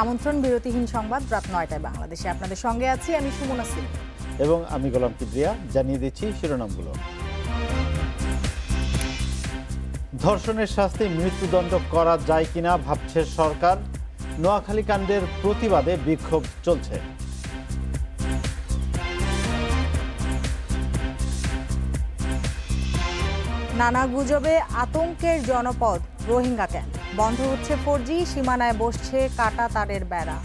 আমন্ত্রণ বিরতিহীন সংবাদ রাত ৯টায় বাংলাদেশে। আপনাদের সঙ্গে আছি আমি সুমনা সিং এবং আমি গোলাম কিবরিয়া। জানিয়ে দিচ্ছি শিরোনামগুলো। ধর্ষণের শাস্তি মৃত্যুদণ্ড করা যায় কিনা ভাবছে সরকার। নোয়াখালী কাণ্ডের প্রতিবাদে বিক্ষোভ চলছে। নানা গুজবে আতঙ্কের জনপদ রোহিঙ্গা ক্যাম্প। বন্ধ হচ্ছে 4G, সীমানায় বসছে কাটা তারের বেড়া।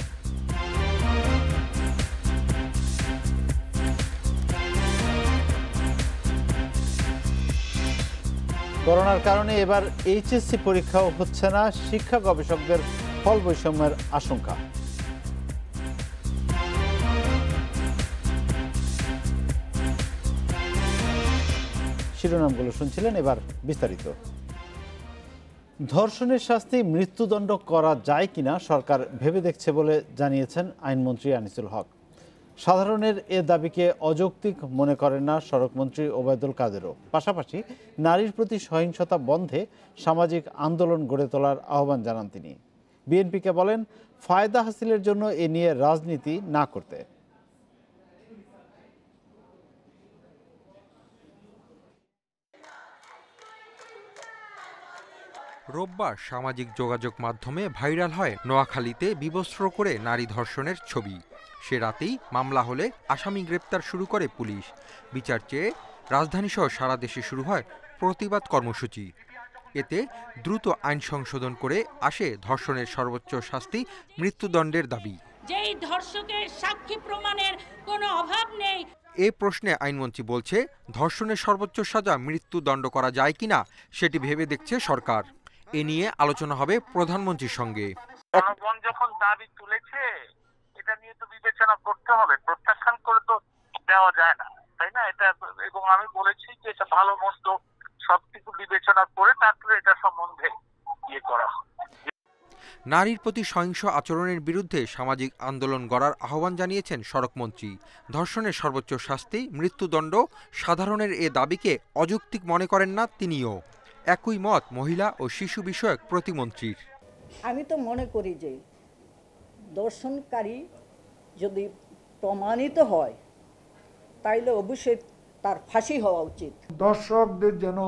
করোনার কারণে এবার এইচএসসি পরীক্ষাও হচ্ছে না, শিক্ষা গবেষকদের ফল বৈষম্যের আশঙ্কা। শিরোনামগুলো শুনছিলেন, এবার বিস্তারিত। ধর্ষণের শাস্তি মৃত্যুদণ্ড করা যায় কিনা সরকার ভেবে দেখছে বলে জানিয়েছেন আইনমন্ত্রী আনিসুল হক। সাধারণের এ দাবিকে অযৌক্তিক মনে করেন না সড়কমন্ত্রী ওবায়দুল কাদেরও। পাশাপাশি নারীর প্রতি সহিংসতা বন্ধে সামাজিক আন্দোলন গড়ে তোলার আহ্বান জানান তিনি। বিএনপিকে বলেন ফায়দা হাসিলের জন্য এ নিয়ে রাজনীতি না করতে। রোববার সামাজিক যোগাযোগ মাধ্যমে ভাইরাল হয় নোয়াখালীতে বিবস্ত্র করে নারী ধর্ষণের ছবি। সে রাতেই মামলা হলে আসামি গ্রেপ্তার শুরু করে পুলিশ। বিচার চেয়ে রাজধানীসহ সারা দেশে শুরু হয় প্রতিবাদ কর্মসূচি। এতে দ্রুত আইন সংশোধন করে আসে ধর্ষণের সর্বোচ্চ শাস্তি মৃত্যুদণ্ডের দাবি। যেই ধর্ষকের সাক্ষী প্রমাণের কোনো অভাব নেই। এ প্রশ্নে আইনমন্ত্রী বলছে ধর্ষণের সর্বোচ্চ সাজা মৃত্যুদণ্ড করা যায় কিনা সেটি ভেবে দেখছে সরকার। এ নিয়ে আলোচনা হবে প্রধানমন্ত্রীর সঙ্গে। জনগণ যখন দাবি তুলেছে এটা নিয়ে তো বিবেচনা করতে হবে, প্রত্যাখ্যান করে তো দেওয়া যায় না, তাই না? এটা এবং আমি বলেছি যে এটা ভালো মন্দ সবকিছু বিবেচনা করে তারপরে এটা সম্বন্ধে করা হবে। নারীর প্রতি সহিংস আচরণের বিরুদ্ধে সামাজিক আন্দোলন গড়ার আহ্বান জানিয়েছেন সড়কমন্ত্রী। ধর্ষণের সর্বোচ্চ শাস্তি মৃত্যুদণ্ড, সাধারণের এ দাবিকে অযৌক্তিক মনে করেন না তিনিও। একই মত মহিলা ও শিশু বিষয়ক প্রতিমন্ত্রীর। আমি তো মনে করি যে ধর্ষণকারী যদি প্রমাণিত হয় তাইলে অবশ্যই তার ফাঁসি হওয়া উচিত। দর্শকদের যেন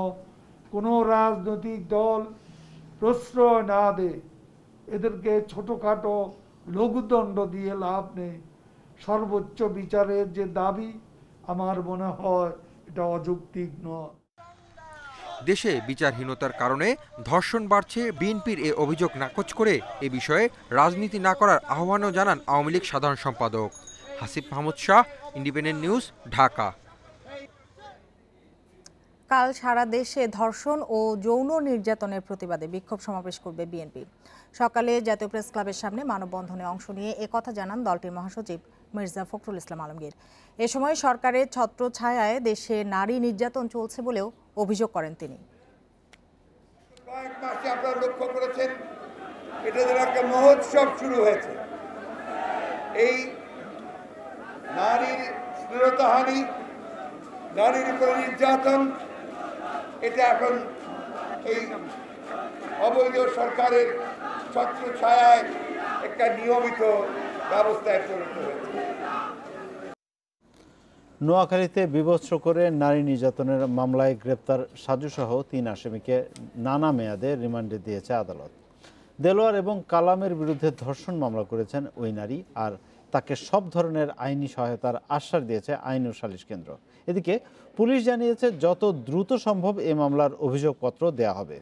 কোনো রাজনৈতিক দল প্রশ্রয় না দেয়, এদেরকে ছোটখাটো লঘুদণ্ড দিয়ে লাভ নেই। সর্বোচ্চ বিচারের যে দাবি আমার মনে হয় এটা অযৌক্তিক নয়। দেশে বিচারহীনতার কারণে ধর্ষণ বাড়ছে, বিএনপির এ অভিযোগ নাকচ করে এ বিষয়ে রাজনীতি না করার আহ্বানও জানান আওয়ামী লীগ সাধারণ সম্পাদক হাসিব মাহমুদ শাহ, ইন্ডিপেন্ডেন্ট নিউজ, ঢাকা। কাল সারা দেশে ধর্ষণ ও যৌন নির্যাতনের প্রতিবাদে বিক্ষোভ সমাবেশ করবে বিএনপি। সকালে জাতীয় প্রেস ক্লাবের সামনে মানববন্ধনে অংশ নিয়ে একথা জানান দলটির মহাসচিব মির্জা ফখরুল ইসলাম আলমগীর। এ সময় সরকারের ছত্রছায়ায় দেশে নারী নির্যাতন চলছে বলেও অভিযোগ করেন তিনি। কয়েক মাসে আপনারা লক্ষ্য করেছেন এটা যেন একটা মহোৎসব শুরু হয়েছে। এই নারীর শ্লীলতাহানি, নারীর উপর নির্যাতন, এটা এখন এই অবৈধ সরকারের ছত্রছায়ায় একটা নিয়মিত ব্যবস্থায় পরিণত হয়েছে। নোয়াখালীতে বিবস্ত্র করে নারী নির্যাতনের মামলায় গ্রেপ্তার সাজুসহ 3 আসামিকে নানা মেয়াদে রিমান্ডে দিয়েছে আদালত। দেলোয়ার এবং কালামের বিরুদ্ধে ধর্ষণ মামলা করেছেন ওই নারী, আর তাকে সব ধরনের আইনি সহায়তার আশ্বাস দিয়েছে আইন ও সালিশ কেন্দ্র। এদিকে পুলিশ জানিয়েছে যত দ্রুত সম্ভব এ মামলার অভিযোগপত্র দেয়া হবে।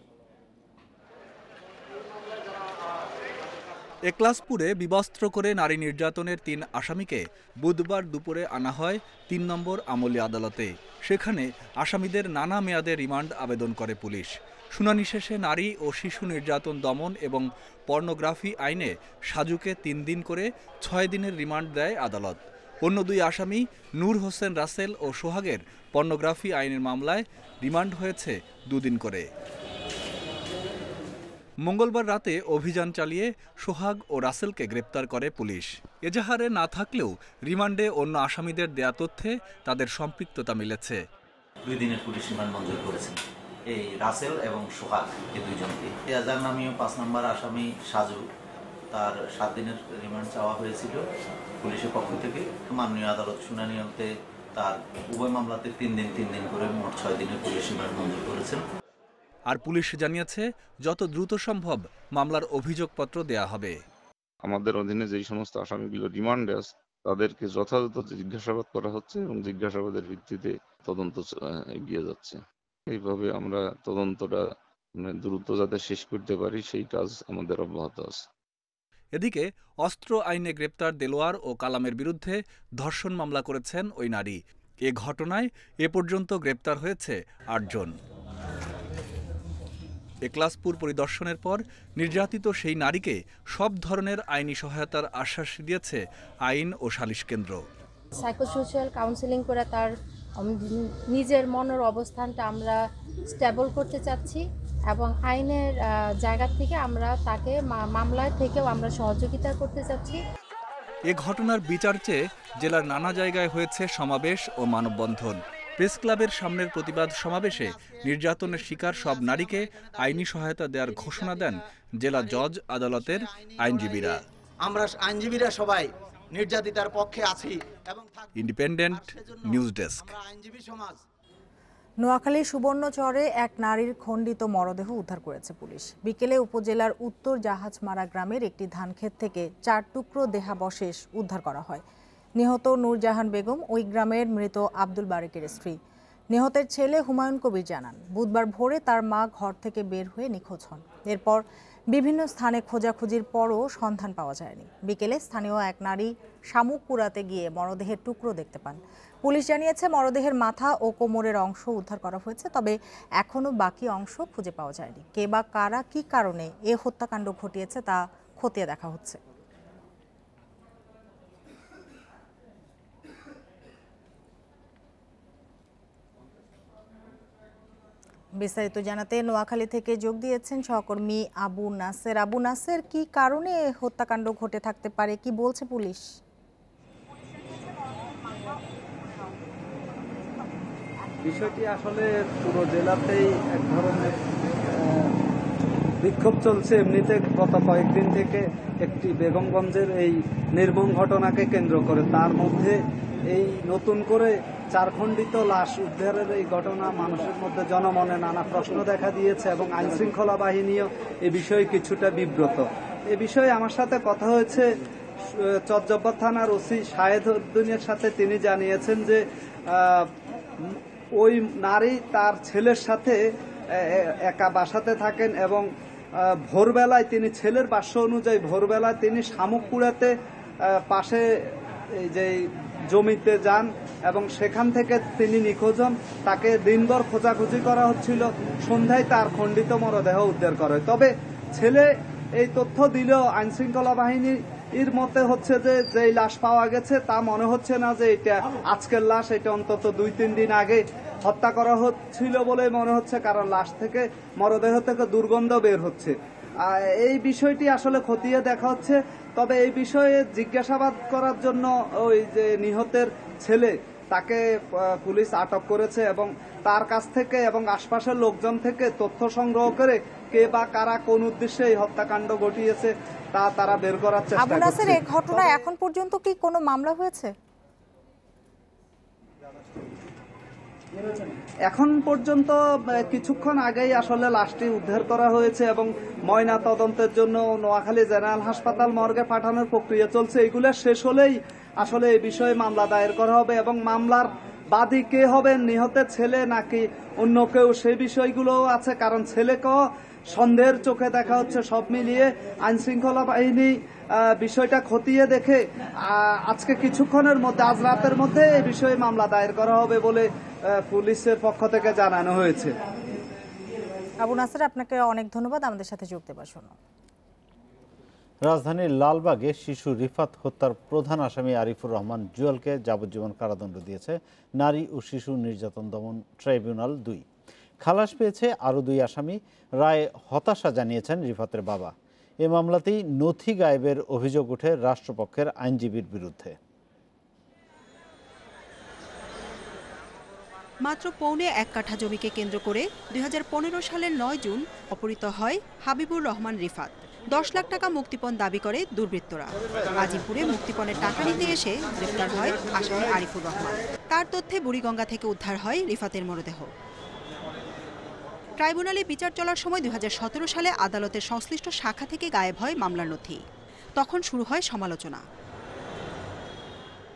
একলাসপুরে বিবস্ত্র করে নারী নির্যাতনের 3 আসামিকে বুধবার দুপুরে আনা হয় 3 নম্বর আমলি আদালতে। সেখানে আসামিদের নানা মেয়াদে রিমান্ড আবেদন করে পুলিশ। শুনানি শেষে নারী ও শিশু নির্যাতন দমন এবং পর্নোগ্রাফি আইনে সাজুকে 3 দিন করে 6 দিনের রিমান্ড দেয় আদালত। অন্য 2 আসামি নূর হোসেন রাসেল ও সোহাগের পর্নোগ্রাফি আইনের মামলায় রিমান্ড হয়েছে 2 দিন করে। মঙ্গলবার রাতে অভিযান চালিয়ে সোহাগ ও রাসেলকে গ্রেপ্তার করে পুলিশ। এজাহারে না থাকলেও রিমান্ডে অন্য আসামিদের দেয়া তথ্যে তাদের সম্পৃক্ততা মিলেছে। 2 দিনের পুলিশ রিমান্ড মঞ্জুর করেছেন এই রাসেল এবং সোহাগ এই দুইজনকে। এজাহার নামীয় 5 নম্বর আসামি সাজু, তার 7 দিনের রিমান্ড চাওয়া হয়েছিল পুলিশের পক্ষ থেকে। মাননীয় আদালত শুনানিতে তার উভয় মামলাতে 3 দিন করে মোট 6 দিনের পুলিশ রিমান্ড মঞ্জুর করেছেন। আর পুলিশ জানিয়েছে যত দ্রুত সম্ভব মামলার অভিযোগপত্র দেয়া হবে। আমাদের অধীনে যেই সমস্ত আসামিগুলো রিমান্ডে আছে তাদেরকে যথাযথ জিজ্ঞাসাবাদ করা হচ্ছে এবং জিজ্ঞাসাবাদের ভিত্তিতে তদন্ত এগিয়ে যাচ্ছে। এইভাবে আমরা তদন্তটা দ্রুত যাতে শেষ করতে পারি সেই কাজ আমাদের অব্যাহত আছে। এদিকে অস্ত্র আইনে গ্রেপ্তার দেলোয়ার ও কালামের বিরুদ্ধে ধর্ষণ মামলা করেছেন ওই নারী। এ ঘটনায় এ পর্যন্ত গ্রেপ্তার হয়েছে 8 জন। একলাসপুর পরিদর্শনের পর নির্যাতিত সেই নারীকে সব ধরনের আইনি সহায়তার আশ্বাস দিয়েছে আইন ও সালিশ কেন্দ্র। সাইকোসোশিয়াল কাউন্সেলিং করে তার নিজের মনের অবস্থানটা আমরা স্টেবল করতে চাচ্ছি এবং আইনের জায়গা থেকে আমরা তাকে মামলায় থেকেও আমরা সহযোগিতা করতে চাচ্ছি। এ ঘটনার বিচার চেয়ে জেলার নানা জায়গায় হয়েছে সমাবেশ ও মানববন্ধন। প্রেস ক্লাবের সামনের প্রতিবাদ সমাবেশে নির্যাতনের শিকার সব নারীকে আইনি সহায়তা দেওয়ার ঘোষণা দেন জেলা জজ আদালতের আইনজীবীরা। আমরা আইনজীবীরা সবাই নির্যাতিতার পক্ষে আছি এবং ইন্ডিপেন্ডেন্ট নিউজ ডেস্ক। আইনজীবী সমাজ। নোয়াখালীর সুবর্ণচরে এক নারীর খণ্ডিত মরদেহ উদ্ধার করেছে পুলিশ। বিকেলে উপজেলার উত্তর জাহাজমারা গ্রামের একটি ধানক্ষেত থেকে 4 টুকরো দেহাবশেষ উদ্ধার করা হয়। নিহত নূরজাহান বেগম ওই গ্রামের মৃত আব্দুল বারেকের স্ত্রী। নিহতের ছেলে হুমায়ুন কবির জানান, বুধবার ভোরে তার মা ঘর থেকে বের হয়ে নিখোঁজ হন। এরপর বিভিন্ন স্থানে খোঁজাখুঁজির পরও সন্ধান পাওয়া যায়নি। বিকেলে স্থানীয় এক নারী শামুক কুড়াতে গিয়ে মরদেহের টুকরো দেখতে পান। পুলিশ জানিয়েছে মরদেহের মাথা ও কোমরের অংশ উদ্ধার করা হয়েছে, তবে এখনও বাকি অংশ খুঁজে পাওয়া যায়নি। কে বা কারা কী কারণে এ হত্যাকাণ্ড ঘটিয়েছে তা খতিয়ে দেখা হচ্ছে। বিস্তারিত জানাতে নোয়াখালী থেকে যোগ দিয়েছেন সহকর্মী আবু নাসের। আবু নাসের, কি কারণে হত্যাকাণ্ড ঘটে থাকতে পারে, কি বলছে পুলিশ? বিষয়টি আসলে পুরো জেলাতেই এক ধরনের বিক্ষোভ চলছে। এমনিতে গত কয়েকদিন থেকে একটি বেগমগঞ্জের এই নির্মম ঘটনাকে কেন্দ্র করে তার মধ্যে এই নতুন করে 4 খণ্ডিত লাশ উদ্ধারের এই ঘটনা মানুষের মধ্যে জনমনে নানা প্রশ্ন দেখা দিয়েছে এবং আইনশৃঙ্খলা বাহিনীও এ বিষয়ে কিছুটা বিব্রত। এ বিষয়ে আমার সাথে কথা হয়েছে চরজব্বর থানার ওসি শাহেদ উদ্দিনের সাথে। তিনি জানিয়েছেন যে ওই নারী তার ছেলের সাথে একা বাসাতে থাকেন এবং ভোরবেলায় তিনি, ছেলের ভাষ্য অনুযায়ী ভোরবেলায় তিনি শামুক কুড়াতে পাশে এই যে জমিতে যান এবং সেখান থেকে তিনি নিখোঁজ হন। তাকে দিনভর খোঁজাখুঁজি করা হচ্ছিল। সন্ধ্যায় তার খণ্ডিত মরদেহ উদ্ধার করে। তবে ছেলে এই তথ্য দিলেও আইনশৃঙ্খলা বাহিনীর মতে হচ্ছে যে যেই লাশ পাওয়া গেছে তা মনে হচ্ছে না যে এটা আজকের লাশ, এটা অন্তত 2-3 দিন আগে হত্যা করা হচ্ছিল বলে মনে হচ্ছে, কারণ লাশ থেকে, মরদেহ থেকে দুর্গন্ধ বের হচ্ছে। এই বিষয়টি আসলে খতিয়ে দেখা হচ্ছে। তবে এই বিষয়ে জিজ্ঞাসাবাদ করার জন্য ওই যে নিহতের ছেলে, তাকে পুলিশ আটক করেছে এবং তার কাছ থেকে এবং আশপাশের লোকজন থেকে তথ্য সংগ্রহ করে কে বা কারা কোন উদ্দেশ্যে এই হত্যাকাণ্ড ঘটিয়েছে তা তারা বের করার চেষ্টা করছে। আবু নাসের, এই ঘটনায় এখন পর্যন্ত কি কোনো মামলা হয়েছে? এখন পর্যন্ত কিছুক্ষণ আগেই আসলে লাশটি উদ্ধার করা হয়েছে এবং ময়না তদন্তের জন্য নোয়াখালী জেনারেল হাসপাতাল মর্গে পাঠানোর প্রক্রিয়া চলছে। এগুলো শেষ হলেই আসলে এই বিষয়ে মামলা দায়ের করা হবে এবং মামলার বাদী কে হবেন, নিহতের ছেলে নাকি অন্য কেউ, সেই বিষয়গুলোও আছে। কারণ ছেলেকেও সন্দেহের চোখে দেখা হচ্ছে। সব মিলিয়ে আইনশৃঙ্খলা বাহিনী বিষয়টা খতিয়ে দেখে আজকে কিছুক্ষণের মধ্যে, আজ রাতের মধ্যে এই বিষয়ে মামলা দায়ের করা হবে বলে পুলিশের পক্ষ থেকে জানানো হয়েছে। আবু নাসের, আপনাকে অনেক ধন্যবাদ আমাদের সাথে যোগ দেওয়ার জন্য। রাজধানীর লালবাগে শিশু রিফাত হত্যার প্রধান আসামি আরিফুর রহমান জুয়েলকে যাবজ্জীবন কারাদণ্ড দিয়েছে নারী ও শিশু নির্যাতন দমন ট্রাইব্যুনাল 2। খালাস পেয়েছে আরও 2 আসামি। রায়ে হতাশা জানিয়েছেন রিফাতের বাবা। এ মামলাতেই নথি গায়েবের অভিযোগ ওঠে রাষ্ট্রপক্ষের আইনজীবীর বিরুদ্ধে। মাত্র পৌনে 1 কাঠা জমিকে কেন্দ্র করে 2015 সালের 9 জুন অপহৃত হয় হাবিবুর রহমান রিফাত। 10 লাখ টাকা মুক্তিপণ দাবি করে দুর্বৃত্তরা। আজিমপুরে মুক্তিপণের টাকা নিতে এসে গ্রেফতার হয় আসামি আরিফুর রহমান। তার তথ্যে বুড়িগঙ্গা থেকে উদ্ধার হয় রিফাতের মরদেহ। ট্রাইব্যুনালে বিচার চলার সময় 2017 সালে আদালতের সংশ্লিষ্ট শাখা থেকে গায়েব হয় মামলার নথি। তখন শুরু হয় সমালোচনা।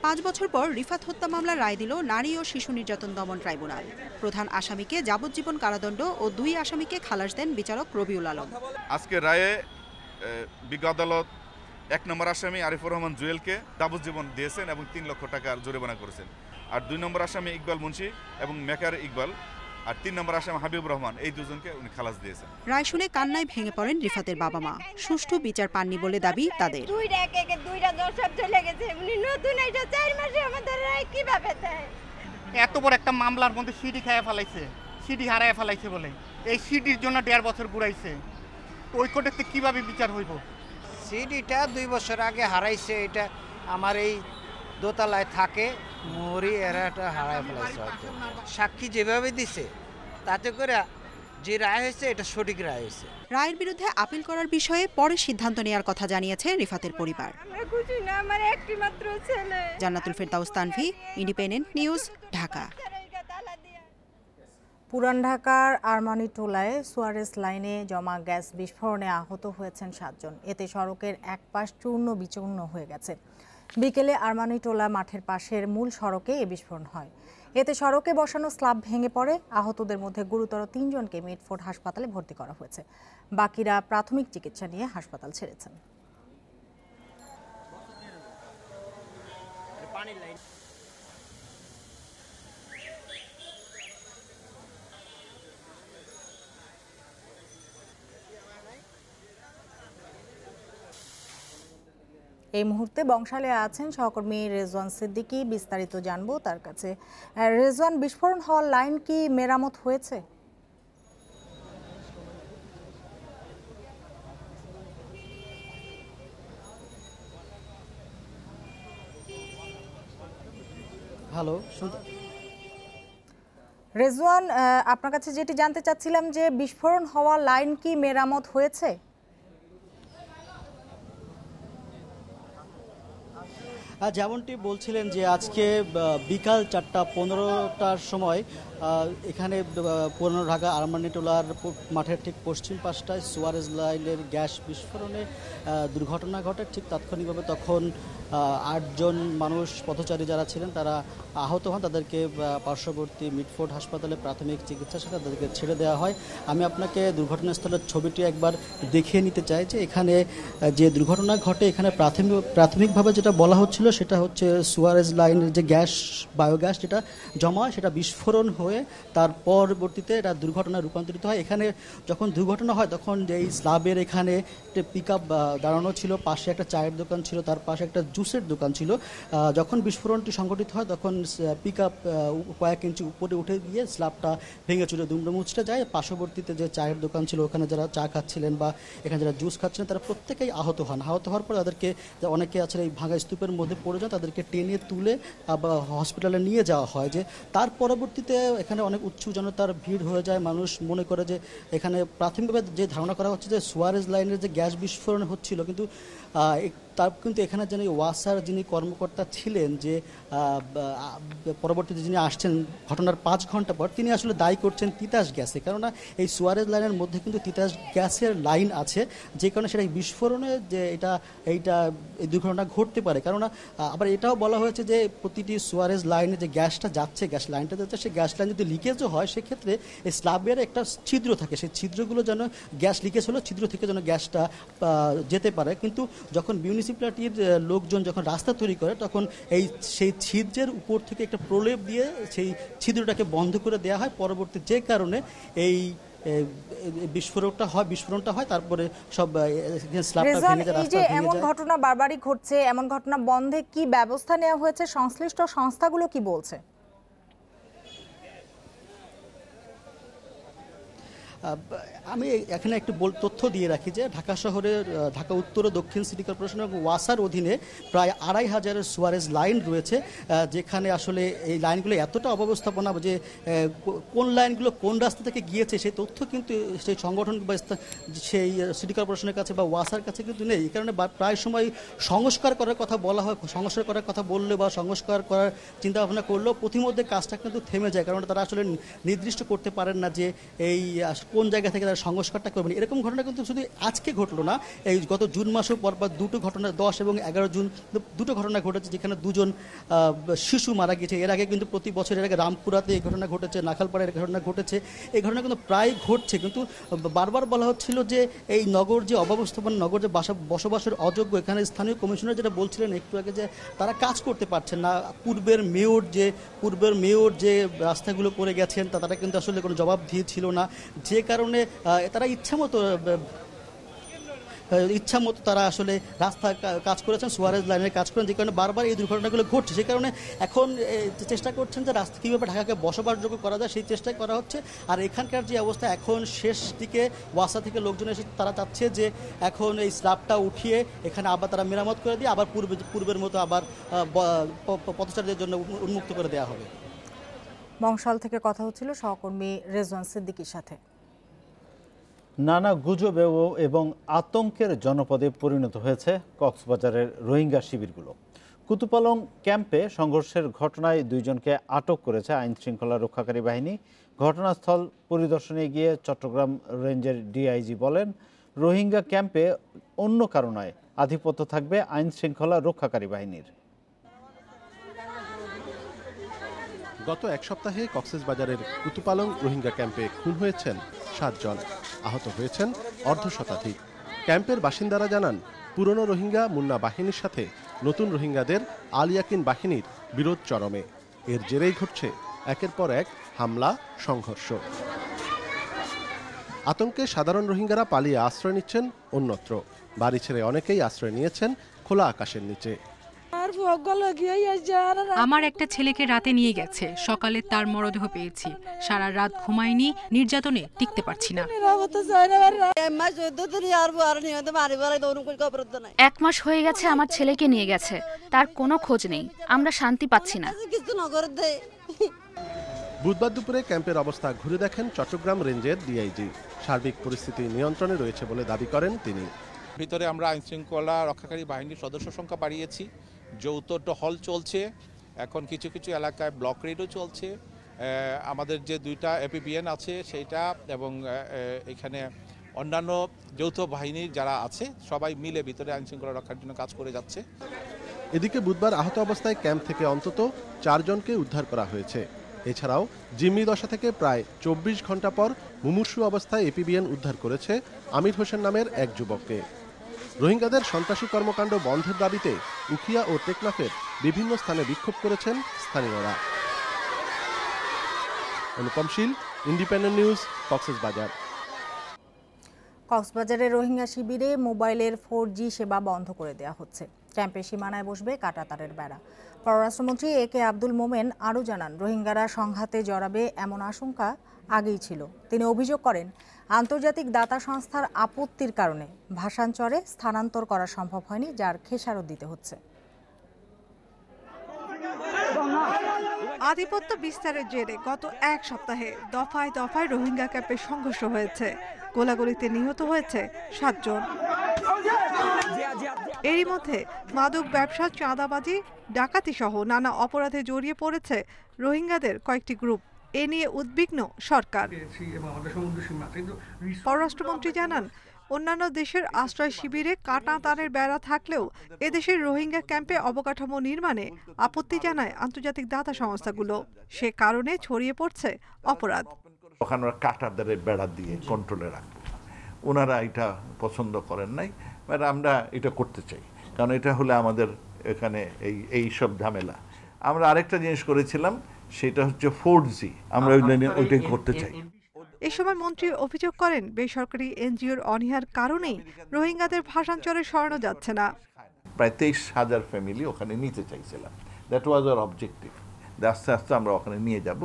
5 বছর পর রিফাত হত্যা মামলার রায় দিল নারী ও শিশু নির্যাতন দমন ট্রাইব্যুনাল। প্রধান আসামিকে যাবজ্জীবন কারাদণ্ড ও 2 আসামিকে খালাস দেন বিচারক রবিউল আলম। আজকে রায়ে বিজ্ঞ আদালত 1 নম্বর আসামি আরিফুর রহমান জুয়েলকে যাবজ্জীবন দিয়েছেন এবং 3 লক্ষ টাকার জরিমানা করেছেন। আর 2 নম্বর আসামি ইকবাল মুন্সি এবং মেকার ইকবাল আর 3 নম্বর আসামি হাবিবুর রহমান, এই দুজনকে উনি খালাস দিয়েছেন। রায় শুনে কান্নায় ভেঙে পড়েন রিফাতের বাবা মা। সুষ্ঠু বিচার পাননি বলে দাবি তাদের। দুইটা দর্শক চলে গেছে, উনি নতুন এটা 4 মাসে আমাদের রায় কিভাবে দেয়? এত বড় একটা মামলার মধ্যে সিডি খাইয়া ফেলাইছে, সিডি হারায় ফেলাইছে বলে এই সিডির জন্য 1.5 বছর ঘুরাইছে। তো ওই কোর্টেতে কিভাবে বিচার হইব? সিডিটা 2 বছর আগে হারাইছে। এটা আমার এই দোতলায় থাকে মরি এরাটা হারায় ফেলাইছে। সাক্ষী যেভাবে দিছে তাতে করে যে রায় হয়েছে এটা সঠিক রায় হয়েছে। রায়ের বিরুদ্ধে আপিল করার বিষয়ে পরে সিদ্ধান্ত নেওয়ার কথা জানিয়েছে রিফাতের পরিবার। আমার একটি মাত্র ছেলে। জান্নাতুল ফেরদাউস তানভি, ইন্ডিপেন্ডেন্ট নিউজ, ঢাকা। পুরান ঢাকার আরমানিটোলায় সুয়ারেজ লাইনে জমা গ্যাস বিস্ফোরণে আহত হয়েছেন 7 জন। এতে সড়কের এক পাশ চূর্ণ বিচূর্ণ হয়ে গেছে। বিকেলে আরমানিটোলা মাঠের পাশের মূল সড়কে এ বিস্ফোরণ হয়। এতে সড়কে বসানো স্ল্যাব ভেঙে পড়ে। আহতদের মধ্যে গুরুতর 3 জনকে মিটফোর্ড হাসপাতালে ভর্তি করা হয়েছে। বাকিরা প্রাথমিক চিকিৎসা নিয়ে হাসপাতাল ছেড়েছেন। এই মুহূর্তে বংশালে আছেন সহকর্মী রেজওয়ান সিদ্দিকী। বিস্তারিত জানবো তার কাছে। রেজওয়ান, বিস্ফোরণ হওয়ার লাইন কি মেরামত হয়েছে? হ্যালো রেজওয়ান, আপনার কাছে যেটি জানতে চাচ্ছিলাম যে বিস্ফোরণ হওয়া লাইন কি মেরামত হয়েছে? যেমনটি বলছিলেন যে আজকে বিকাল 4:15টার সময় এখানে পুরান ঢাকা আরমানিটোলার মাঠের ঠিক পশ্চিম পাশটায় সুয়ারেজ লাইনের গ্যাস বিস্ফোরণে দুর্ঘটনা ঘটে। ঠিক তাৎক্ষণিকভাবে তখন 8 জন মানুষ পথচারী যারা ছিলেন তারা আহত হন। তাদেরকে পার্শ্ববর্তী মিটফোর্ড হাসপাতালে প্রাথমিক চিকিৎসা সেটা তাদেরকে ছেড়ে দেওয়া হয়। আমি আপনাকে দুর্ঘটনাস্থলের ছবিটি একবার দেখিয়ে নিতে চাই যে এখানে যে দুর্ঘটনা ঘটে এখানে প্রাথমিকভাবে যেটা বলা হচ্ছিল সেটা হচ্ছে সুয়ারেজ লাইনের যে গ্যাস বায়োগ্যাস যেটা জমা হয় সেটা বিস্ফোরণ হয়ে তার পরবর্তীতে এটা দুর্ঘটনায় রূপান্তরিত হয়। এখানে যখন দুর্ঘটনা হয় তখন এই স্ল্যাবের এখানে একটা পিকআপ দাঁড়ানো ছিল, পাশে একটা চায়ের দোকান ছিল, তার পাশে একটা জুসের দোকান ছিল। যখন বিস্ফোরণটি সংঘটিত হয় তখন পিকআপ কয়েক ইঞ্চি উপরে উঠে গিয়ে স্ল্যাবটা ভেঙে চুরে দুমড়ে মুচড়ে যায়। পার্শ্ববর্তীতে যে চায়ের দোকান ছিল ওখানে যারা চা খাচ্ছিলেন বা এখানে যারা জুস খাচ্ছিলেন তারা প্রত্যেকেই আহত হন। আহত হওয়ার পর তাদেরকে অনেকে আছে এই ভাঙা স্তূপের মধ্যে পড়ে যায়, তাদেরকে টেনে তুলে বা হসপিটালে নিয়ে যাওয়া হয়। যে তার পরবর্তীতে এখানে অনেক উৎসুক জনতার ভিড় হয়ে যায়। মানুষ মনে করে যে এখানে প্রাথমিকভাবে যে ধারণা করা হচ্ছে যে সুয়ারেজ লাইনের যে গ্যাস বিস্ফোরণ হচ্ছিল, কিন্তু তার কিন্তু এখানে যিনি ওয়াসার যিনি কর্মকর্তা ছিলেন যে পরবর্তীতে যিনি আসছেন ঘটনার 5 ঘন্টা পর, তিনি আসলে দায়ী করছেন তিতাস গ্যাসে। কেননা এই সুয়ারেজ লাইনের মধ্যে কিন্তু তিতাস গ্যাসের লাইন আছে, যে কারণে সেটা বিস্ফোরণে যে এই দুর্ঘটনা ঘটতে পারে। কেননা আবার এটাও বলা হয়েছে যে প্রতিটি সুয়ারেজ লাইনে যে গ্যাসটা যাচ্ছে, গ্যাস লাইনটা যাচ্ছে, সেই গ্যাস লাইন যদি লিকেজও হয় সেক্ষেত্রে এই স্ল্যাবের একটা ছিদ্র থাকে, সেই ছিদ্রগুলো যেন গ্যাস লিকেজ হলো ছিদ্র থেকে যেন গ্যাসটা যেতে পারে। কিন্তু যখন মিউনিসিপ্যালিটির লোকজন যখন রাস্তা তৈরি করে তখন সেই ছিদ্রের উপর থেকে একটা প্রলেপ দিয়ে সেই ছিদ্রটাকে বন্ধ করে দেওয়া হয়। পরবর্তী যে কারণে এই বিস্ফোরণটা হয় তারপরে সব স্ল্যাবটা ভেঙে যায়, রাস্তা ভেঙে যায়। এমন ঘটনা বারবারই ঘটছে, এমন ঘটনা বন্ধে কি ব্যবস্থা নেওয়া হয়েছে? সংশ্লিষ্ট সংস্থাগুলো কি বলছে? আমি এখানে একটু তথ্য দিয়ে রাখি যে ঢাকা শহরের ঢাকা উত্তর ও দক্ষিণ সিটি কর্পোরেশন এবং ওয়াসার অধীনে প্রায় 2500 সুয়ারেজ লাইন রয়েছে, যেখানে আসলে এই লাইনগুলো এতটা অব্যবস্থাপনা যে কোন লাইনগুলো কোন রাস্তা থেকে গিয়েছে সেই তথ্য কিন্তু সেই সংগঠন বা সেই সিটি কর্পোরেশনের কাছে বা ওয়াসার কাছে কিন্তু নেই। এই কারণে প্রায় সময় সংস্কার করার কথা বলা হয়, সংস্কার করার কথা বললে বা সংস্কার করার চিন্তা ভাবনা করলেও প্রতিমধ্যে কাজটা কিন্তু থেমে যায়, কারণ তারা আসলে নির্দিষ্ট করতে পারেন না যে এই কোন জায়গা থেকে তারা সংস্কারটা করবেন। এরকম ঘটনা কিন্তু শুধু আজকে ঘটলো না, এই গত জুন মাসেও পরপর দুটো ঘটনা 10 এবং 11 জুন দুটো ঘটনা ঘটেছে, যেখানে দুজন শিশু মারা গেছে। এর আগে কিন্তু প্রতি বছরের আগে রামপুরাতে এই ঘটনা ঘটেছে, নাখালপাড়ায় ঘটনা ঘটেছে, এই ঘটনা কিন্তু প্রায় ঘটছে। কিন্তু বারবার বলা হচ্ছিল যে এই নগর যে অব্যবস্থাপনা, নগর যে বসবাসের অযোগ্য, এখানে স্থানীয় কমিশনার যেটা বলছিলেন একটু আগে যে তারা কাজ করতে পারছেন না। পূর্বের মেয়র যে রাস্তাগুলো করে গেছেন তারা কিন্তু আসলে কোনো জবাব দিয়েছিল না, যে কারণে তারা ইচ্ছামতো তারা আসলে রাস্তা কাজ করেছেন, সুয়ারেজ লাইনের কাজ করেন, যে কারণে বারবার এই দুর্ঘটনাগুলো ঘটছে। সেই কারণে এখন চেষ্টা করছেন যে রাস্তা কীভাবে ঢাকাকে বসবাসযোগ্য করা যায় সেই চেষ্টাই করা হচ্ছে। আর এখানকার যে অবস্থা এখন শেষ দিকে ওয়াসা থেকে লোকজন এসে তারা চাচ্ছে যে এখন এই স্ল্যাবটা উঠিয়ে এখানে আবার তারা মেরামত করে দিয়ে আবার পূর্বের মতো আবার পথচারীদের জন্য উন্মুক্ত করে দেওয়া হবে। বংশাল থেকে কথা হচ্ছিল সহকর্মী রেজওয়ান সিদ্দিকীর সাথে। নানা গুজবে এবং আতঙ্কের জনপদে পরিণত হয়েছে কক্সবাজারের রোহিঙ্গা শিবিরগুলো। কুতুপালং ক্যাম্পে সংঘর্ষের ঘটনায় 2 জনকে আটক করেছে আইন শৃঙ্খলা রক্ষাকারী বাহিনী। ঘটনাস্থল পরিদর্শনে গিয়ে চট্টগ্রাম রেঞ্জের ডিআইজি বলেন, রোহিঙ্গা ক্যাম্পে অন্য কারো নয়, আধিপত্য থাকবে আইন শৃঙ্খলা রক্ষাকারী বাহিনীর। গত এক সপ্তাহে কক্সবাজারের কুতুপালং রোহিঙ্গা ক্যাম্পে খুন হয়েছেন 7 জন, আহত হয়েছেন অর্ধশতাধিক। ক্যাম্পের বাসিন্দারা জানান, পুরনো রোহিঙ্গা মুন্না বাহিনীর সাথে নতুন রোহিঙ্গাদের আল ইয়াকিন বাহিনীর বিরোধ চরমে। এর জেরেই ঘটছে একের পর এক হামলা, সংঘর্ষ। আতঙ্কে সাধারণ রোহিঙ্গারা পালিয়ে আশ্রয় নিচ্ছেন অন্যত্র। বাড়ি ছেড়ে অনেকেই আশ্রয় নিয়েছেন খোলা আকাশের নিচে। আমার একটা ছেলেকে রাতে নিয়ে গেছে, সকালে তার মরদেহ পেয়েছি। সারা রাত ঘুমাইনি, নির্যাতনে টিকতে পারছি না। 1 মাস হয়ে গেছে আমার ছেলেকে নিয়ে গেছে, তার কোনো খোঁজ নেই। আমরা শান্তি পাচ্ছি না। বুধবার দুপুরে ক্যাম্পের অবস্থা ঘুরে দেখেন চট্টগ্রাম রেঞ্জের ডিআইজি। সার্বিক পরিস্থিতি নিয়ন্ত্রণে রয়েছে বলে দাবি করেন তিনি। ভিতরে আমরা আইন শৃঙ্খলা রক্ষাকারী বাহিনীর সদস্য সংখ্যা বাড়িয়েছি, যৌথ টহল চলছে, এখন কিছু কিছু এলাকায় ব্লক রেডও চলছে। আমাদের যে 2টা এপিবিএন আছে সেইটা এবং এখানে অন্যান্য যৌথ বাহিনীর যারা আছে সবাই মিলে ভিতরে আইন শৃঙ্খলা রক্ষার জন্য কাজ করে যাচ্ছে। এদিকে বুধবার আহত অবস্থায় ক্যাম্প থেকে অন্তত 4 জনকে উদ্ধার করা হয়েছে। এছাড়াও জিম্মি দশা থেকে প্রায় 24 ঘন্টা পর মুমূর্ষু অবস্থায় এপিবিএন উদ্ধার করেছে আমির হোসেন নামের এক যুবককে। রোহিঙ্গাদের সন্ত্রাসী কর্মকাণ্ড বন্ধের দাবিতে উখিয়া ও টেকনাফের বিভিন্ন স্থানে বিক্ষোভ করেছেন স্থানীয়রা। অনুপম শীল, ইন্ডিপেন্ডেন্ট নিউজ, কক্সবাজার। কক্সবাজারের রোহিঙ্গা শিবিরে মোবাইলের 4G সেবা বন্ধ করে দেওয়া হচ্ছে। ক্যাম্পের সীমানায় বসবে কাঁটাতারের বেড়া। পররাষ্ট্রমন্ত্রী একে আব্দুল মোমেন আরও জানান, রোহিঙ্গারা সংঘাতে জড়াবে এমন আশঙ্কা আগেই ছিল। তিনি অভিযোগ করেন, আন্তর্জাতিক দাতা সংস্থার আপত্তির কারণে ভাসানচরে স্থানান্তর করা সম্ভব হয়নি, যার খেসারত দিতে হচ্ছে। আধিপত্য বিস্তারের জেরে গত 1 সপ্তাহে দফায় দফায় রোহিঙ্গা ক্যাম্পে সংঘর্ষ হয়েছে। গোলাগুলিতে নিহত হয়েছে 7 জন। এরই মধ্যে মাদক ব্যবসা, চাঁদাবাজি, ডাকাতি সহ নানা অপরাধে জড়িয়ে পড়েছে রোহিঙ্গাদের কয়েকটি গ্রুপ। এ নিয়ে উদ্বিগ্ন সরকার। পররাষ্ট্রমন্ত্রী জানান, অন্যান্য দেশের আশ্রয় শিবিরে কাঁটাতারের বেড়া থাকলেও এদেশের রোহিঙ্গা ক্যাম্পে অবকাঠামো নির্মাণে আপত্তি জানায় আন্তর্জাতিক দাতা সংস্থাগুলো। সে কারণে ছড়িয়ে পড়ছে অপরাধ। ওখানে কাঁটাতারের বেড়া দিয়ে কন্ট্রোলে রাখবো, ওনারা এটা পছন্দ করেন নাই, বাট আমরা এটা করতে চাই, কারণ এটা হলে আমাদের এখানে এই সব ঝামেলা। আমরা আরেকটা জিনিস করেছিলাম, সেটা হচ্ছে 4G, আমরা ওইটাই করতে চাই। এ সময় মন্ত্রী অভিযোগ করেন, বেসরকারি এনজিওর অনীহার কারণেই রোহিঙ্গাদের ভাসানচরে সরানো যাচ্ছে না। প্রায় 23,000 ফ্যামিলি ওখানে নিতে চাইছিলাম, দ্যাট ওয়াজ আওয়ার অবজেক্টিভ। আস্তে আস্তে আমরা ওখানে নিয়ে যাব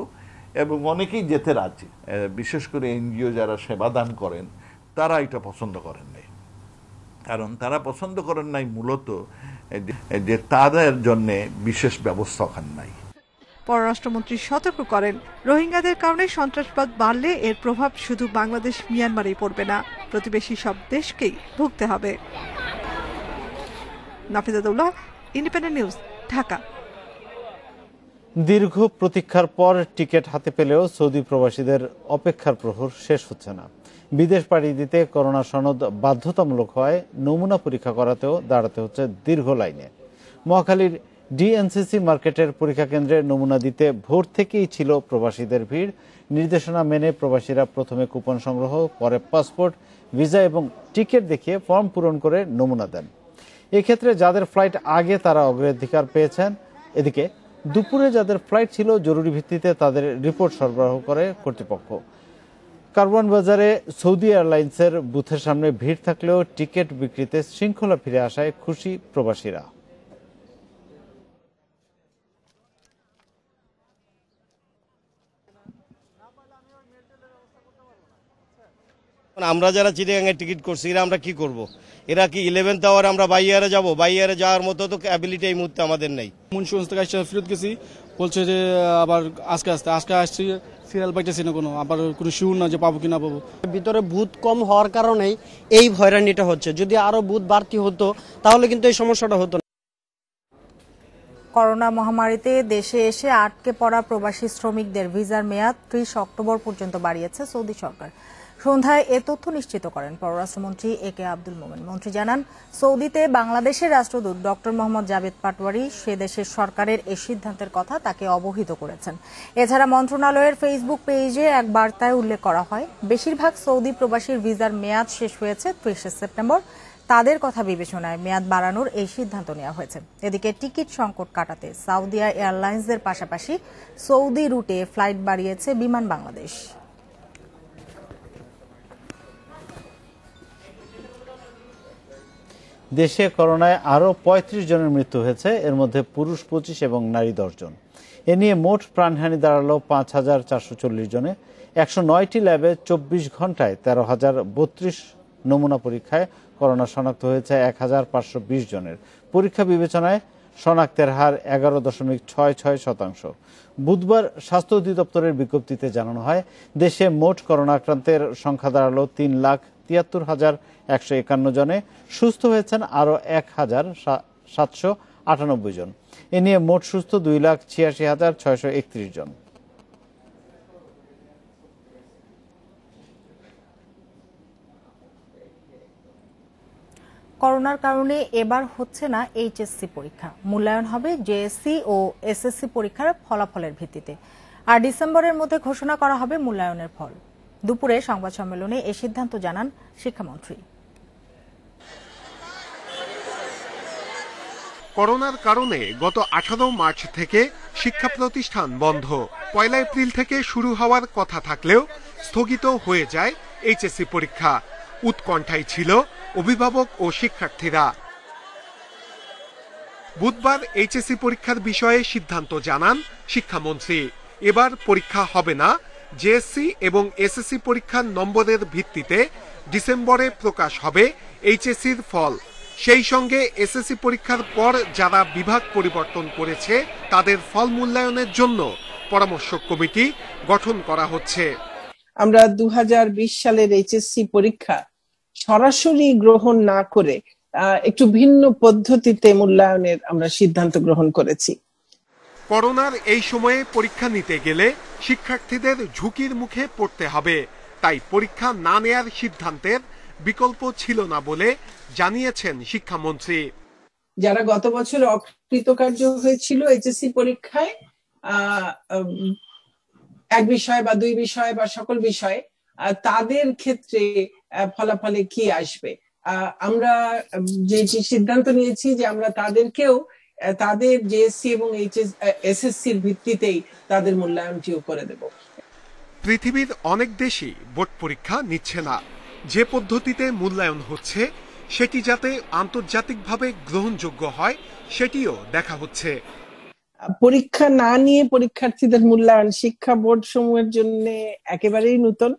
এবং অনেকেই যেতে রাজি, বিশেষ করে এনজিও যারা সেবাদান করেন তারা এটা পছন্দ করেন নাই। কারণ তারা পছন্দ করেন নাই মূলত যে তাদের জন্য বিশেষ ব্যবস্থা ওখানে নাই। পররাষ্ট্রমন্ত্রী সতর্ক করেন, রোহিঙ্গাদের কারণে সন্ত্রাসবাদ বাড়লে এর প্রভাব শুধু বাংলাদেশ মিয়ানমারেই পড়বে না, প্রতিবেশী সব দেশকেই ভুগতে হবে। নাফিজাতুল্লাহ, ইন্ডিপেন্ডেন্ট নিউজ, ঢাকা। দীর্ঘ প্রতীক্ষার পর টিকিট হাতে পেলেও সৌদি প্রবাসীদের অপেক্ষার প্রহর শেষ হচ্ছে না। বিদেশ পাড়ি দিতে করোনা সনদ বাধ্যতামূলক হওয়ায় নমুনা পরীক্ষা করাতেও দাঁড়াতে হচ্ছে দীর্ঘ লাইনে। মহাখালীর ডিএনসিসি মার্কেটের পরীক্ষা কেন্দ্রে নমুনা দিতে ভোর থেকেই ছিল প্রবাসীদের ভিড়। নির্দেশনা মেনে প্রবাসীরা প্রথমে কুপন সংগ্রহ, পরে পাসপোর্ট, ভিসা এবং টিকিট দেখিয়ে ফর্ম পূরণ করে নমুনা দেন। এক্ষেত্রে যাদের ফ্লাইট আগে তারা অগ্রাধিকার পেয়েছেন। এদিকে দুপুরে যাদের ফ্লাইট ছিল জরুরি ভিত্তিতে তাদের রিপোর্ট সরবরাহ করে কর্তৃপক্ষ। কারওয়ান বাজারে সৌদি এয়ারলাইন্সের বুথের সামনে ভিড় থাকলেও টিকিট বিক্রিতে শৃঙ্খলা ফিরে আসায় খুশি প্রবাসীরা। আমরা যারা চিটাগাংয়ে টিকিট করছি এরা আমরা কি করব? এরা কি 11th আওয়ারে আমরা বাইয়ারে যাব? বাইয়ারে যাওয়ার মতো তো অ্যাবিলিটি এই মুহূর্তে আমাদের নেই। মুন্সিগঞ্জ থেকে আসছে, ফেরত গেছি, বলছে যে আবার আজকে আসছি, সিরিয়াল পাইতেছি না কোনো, আবার কোনো শিওর না যে পাবো কি না পাবো। ভিতরে বুথ কম হওয়ার কারণেই এই হয়রানিটা হচ্ছে। যদি আরো বুথ বাড়তি হতো তাহলে কিন্তু এই সমস্যাটা হতো না। করোনা মহামারীতে দেশে এসে আটকে পড়া প্রবাসী শ্রমিকদের ভিসার মেয়াদ 30 অক্টোবর পর্যন্ত বাড়িয়েছে সৌদি সরকার। সন্ধ্যায় এ তথ্য নিশ্চিত করেন পররাষ্ট্রমন্ত্রী একে আব্দুল মোমেন। মন্ত্রী জানান, সৌদিতে বাংলাদেশের রাষ্ট্রদূত ডক্টর মোহাম্মদ জাভেদ পাটোয়ারি সে দেশের সরকারের এই সিদ্ধান্তের কথা তাকে অবহিত করেছেন। এছাড়া মন্ত্রণালয়ের ফেসবুক পেজে এক বার্তায় উল্লেখ করা হয়, বেশিরভাগ সৌদি প্রবাসীর ভিসার মেয়াদ শেষ হয়েছে 30 সেপ্টেম্বর। তাদের কথা বিবেচনায় মেয়াদ বাড়ানোর এই সিদ্ধান্ত নেওয়া হয়েছে। এদিকে টিকিট সংকট কাটাতে সাউদিয়া এয়ারলাইন্সের পাশাপাশি সৌদি রুটে ফ্লাইট বাড়িয়েছে বিমান বাংলাদেশ। দেশে করোনায় আরও 35 জনের মৃত্যু হয়েছে, এর মধ্যে পুরুষ 25 এবং নারী 10 জন। এ নিয়ে মোট প্রাণহানি দাঁড়ালো 5440 জনে। 109টি ল্যাবে 24 ঘন্টায় 13,032 নমুনা পরীক্ষায় করোনা শনাক্ত হয়েছে 1520 জনের। পরীক্ষা বিবেচনায় শনাক্তের হার 11.66%। বুধবার স্বাস্থ্য অধিদপ্তরের বিজ্ঞপ্তিতে জানানো হয়, দেশে মোট করোনা আক্রান্তের সংখ্যা দাঁড়ালো 3,73,151 জনে। সুস্থ হয়েছেন আরও 1,798 জন। এ নিয়ে মোট সুস্থ 2,86,631 জন। করোনার কারণে এবার হচ্ছে না এইচএসসি পরীক্ষা। মূল্যায়ন হবে জেএসসি ও এসএসসি পরীক্ষার ফলাফলের ভিত্তিতে। আর ডিসেম্বরের মধ্যে ঘোষণা করা হবে মূল্যায়নের ফল। দুপুরে সংবাদ সম্মেলনে এ সিদ্ধান্ত জানান শিক্ষামন্ত্রী। করোনার কারণে গত 18 মার্চ থেকে শিক্ষা প্রতিষ্ঠান বন্ধ। 1 এপ্রিল থেকে শুরু হওয়ার কথা থাকলেও স্থগিত হয়ে যায় এইচএসসি পরীক্ষা। উৎকণ্ঠায় ছিল অভিভাবক ও শিক্ষার্থীরা। বুধবার এইচএসসি পরীক্ষার বিষয়ে সিদ্ধান্ত জানান শিক্ষামন্ত্রী। এবার পরীক্ষা হবে না, জেএসসি এবং এসএসসি পরীক্ষার নম্বরের ভিত্তিতে ডিসেম্বরে প্রকাশ হবে এইচএসসির ফল। সেই সঙ্গে এসএসসি পরীক্ষার পর যারা বিভাগ পরিবর্তন করেছে তাদের ফল মূল্যায়নের জন্য পরামর্শক কমিটি গঠন করা হচ্ছে। আমরা 2020 সালের এইচএসসি পরীক্ষা সরাসরি গ্রহণ না করে একটু ভিন্ন পদ্ধতিতে মূল্যায়নের আমরা সিদ্ধান্ত গ্রহণ করেছি। করোনার এই সময়ে পরীক্ষা নিতে গেলে শিক্ষার্থীদের ঝুঁকির মুখে পড়তে হবে, তাই পরীক্ষা না নেয়ার সিদ্ধান্তের বিকল্প ছিল না বলে জানিয়েছেন শিক্ষামন্ত্রী। যারা গত বছর অকৃতকার্য হয়েছিল এইচএসসি পরীক্ষায় এক বিষয় বা দুই বিষয় বা সকল বিষয়, তাদের ক্ষেত্রে ফলাফলে কি আসবে, আমরা যে সিদ্ধান্ত নিয়েছি যে আমরা তাদেরকেও তাদের জেএসসি এবং এসএসসির ভিত্তিতেই তাদের মূল্যায়নটিও করে দেব। পৃথিবীর অনেক দেশই বোর্ড পরীক্ষা নিচ্ছে না। যে পদ্ধতিতে মূল্যায়ন হচ্ছে সেটি যাতে আন্তর্জাতিকভাবে গ্রহণযোগ্য হয় সেটিও দেখা হচ্ছে। পরীক্ষা না নিয়ে পরীক্ষার্থীদের মূল্যায়ন শিক্ষা বোর্ড সমূহের জন্য একেবারেই নতুন।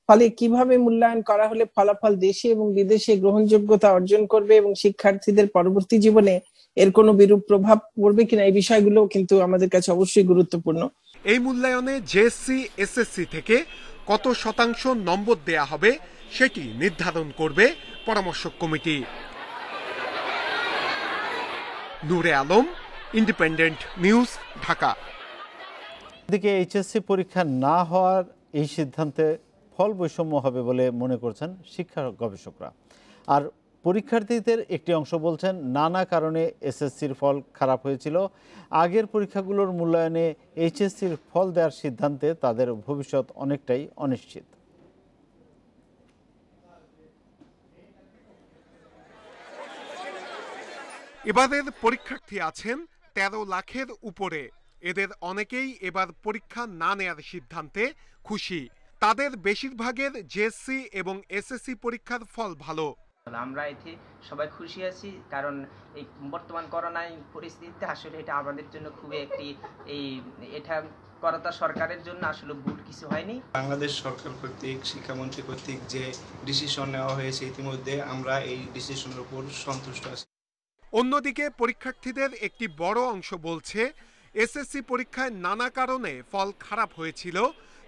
ফলে কিভাবে মূল্যায়ন করা হলে ফলাফল দেশে এবং বিদেশে গ্রহণযোগ্যতা অর্জন করবে এবং শিক্ষার্থীদের পরবর্তী জীবনে এর কোনো বিরূপ প্রভাব পড়বে কিনা, এই বিষয়গুলো কিন্তু আমাদের কাছে অবশ্যই গুরুত্বপূর্ণ। এই মূল্যায়নে জেএসসি এসএসসি থেকে কত শতাংশ নম্বর দেয়া হবে সেটি নির্ধারণ করবে পরামর্শক কমিটি। নূরে আলম, ইন্ডিপেন্ডেন্ট নিউজ, ঢাকা। এদিকে এইচএসসি পরীক্ষা না হওয়ার এই সিদ্ধান্তে ফল বৈষম্য হবে বলে মনে করছেন শিক্ষা গবেষকরা। আর পরীক্ষার্থীদের একটি অংশ বলছেন নানা কারণে এসএসসির ফল খারাপ হয়েছিল। আগের পরীক্ষাগুলোর মূল্যায়নে এইচএসসির ফল দেওয়ার সিদ্ধান্তে তাদের ভবিষ্যৎ অনেকটাই অনিশ্চিত। এবারের পরীক্ষার্থী আছেন ১৩ লাখের উপরে। এদের অনেকেই এবার পরীক্ষা না নেয়ার সিদ্ধান্তে খুশি। তাদের বেশিরভাগের জেএসসি এবং এসএসসি পরীক্ষার ফল ভালো। আমরা এতে সবাই খুশি আছি, কারণ এই বর্তমান করোনা পরিস্থিতিতে আসলে এটা আমাদের জন্য খুবই একটি এটা করাটা সরকারের জন্য আসলে ভুল কিছু হয়নি। বাংলাদেশ সরকার কর্তৃক শিক্ষামন্ত্রী কর্তৃক যে ডিসিশন নেওয়া হয়েছে ইতিমধ্যে আমরা এই ডিসিশনের উপর সন্তুষ্ট আছি। অন্যদিকে পরীক্ষার্থীদের একটি বড় অংশ বলছে এসএসসি পরীক্ষায় নানা কারণে ফল খারাপ হয়েছিল,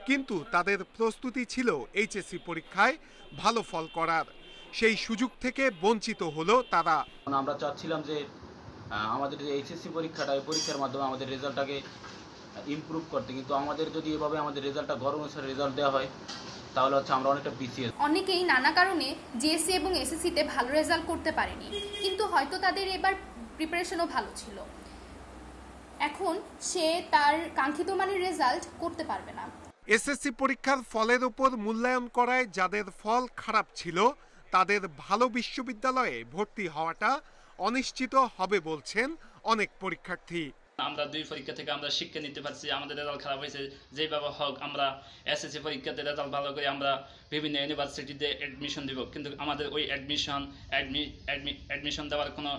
কিন্তু তাদের প্রস্তুতি ছিল এইচএসসি পরীক্ষায় ভালো ফল করার। সেই সুযোগ থেকে বঞ্চিত হলো তারা। আমরা চাচ্ছিলাম যে আমাদের যে এইচএসসি পরীক্ষাটা, এই পরীক্ষার মাধ্যমে আমাদের রেজাল্টটাকে ইমপ্রুভ করতে, কিন্তু আমাদের যদি এভাবে আমাদের রেজাল্টটা গড় অনুসারে রেজাল্ট দেওয়া হয় তাহলে হচ্ছে আমরা অনেকটা পিছিয়ে। অনেকেই নানা কারণে জিএসসি এবং এসএসসিতে ভালো রেজাল্ট করতে পারেনি, কিন্তু হয়তো তাদের এবার প্রিপারেশনও ভালো ছিল। এখন সে তার কাঙ্ক্ষিত মানের রেজাল্ট করতে পারবে না। এসএসসি পরীক্ষার ফলের উপর মূল্যায়ন করায় যাদের ফল খারাপ ছিল তাদের ভালো বিশ্ববিদ্যালয়ে ভর্তি হওয়াটা অনিশ্চিত হবে বলছেন অনেক পরীক্ষার্থী। আমরা দুই পরীক্ষা থেকে আমরা শিক্ষা নিতে পারছি, আমাদের রেজাল্ট খারাপ হয়েছে যেভাবে হোক আমরা এসএসসি পরীক্ষাতে রেজাল্ট ভালো করে আমরা বিভিন্ন ইউনিভার্সিটিতে অ্যাডমিশন দিব, কিন্তু আমাদের ওই অ্যাডমিশন দেওয়ার কোনো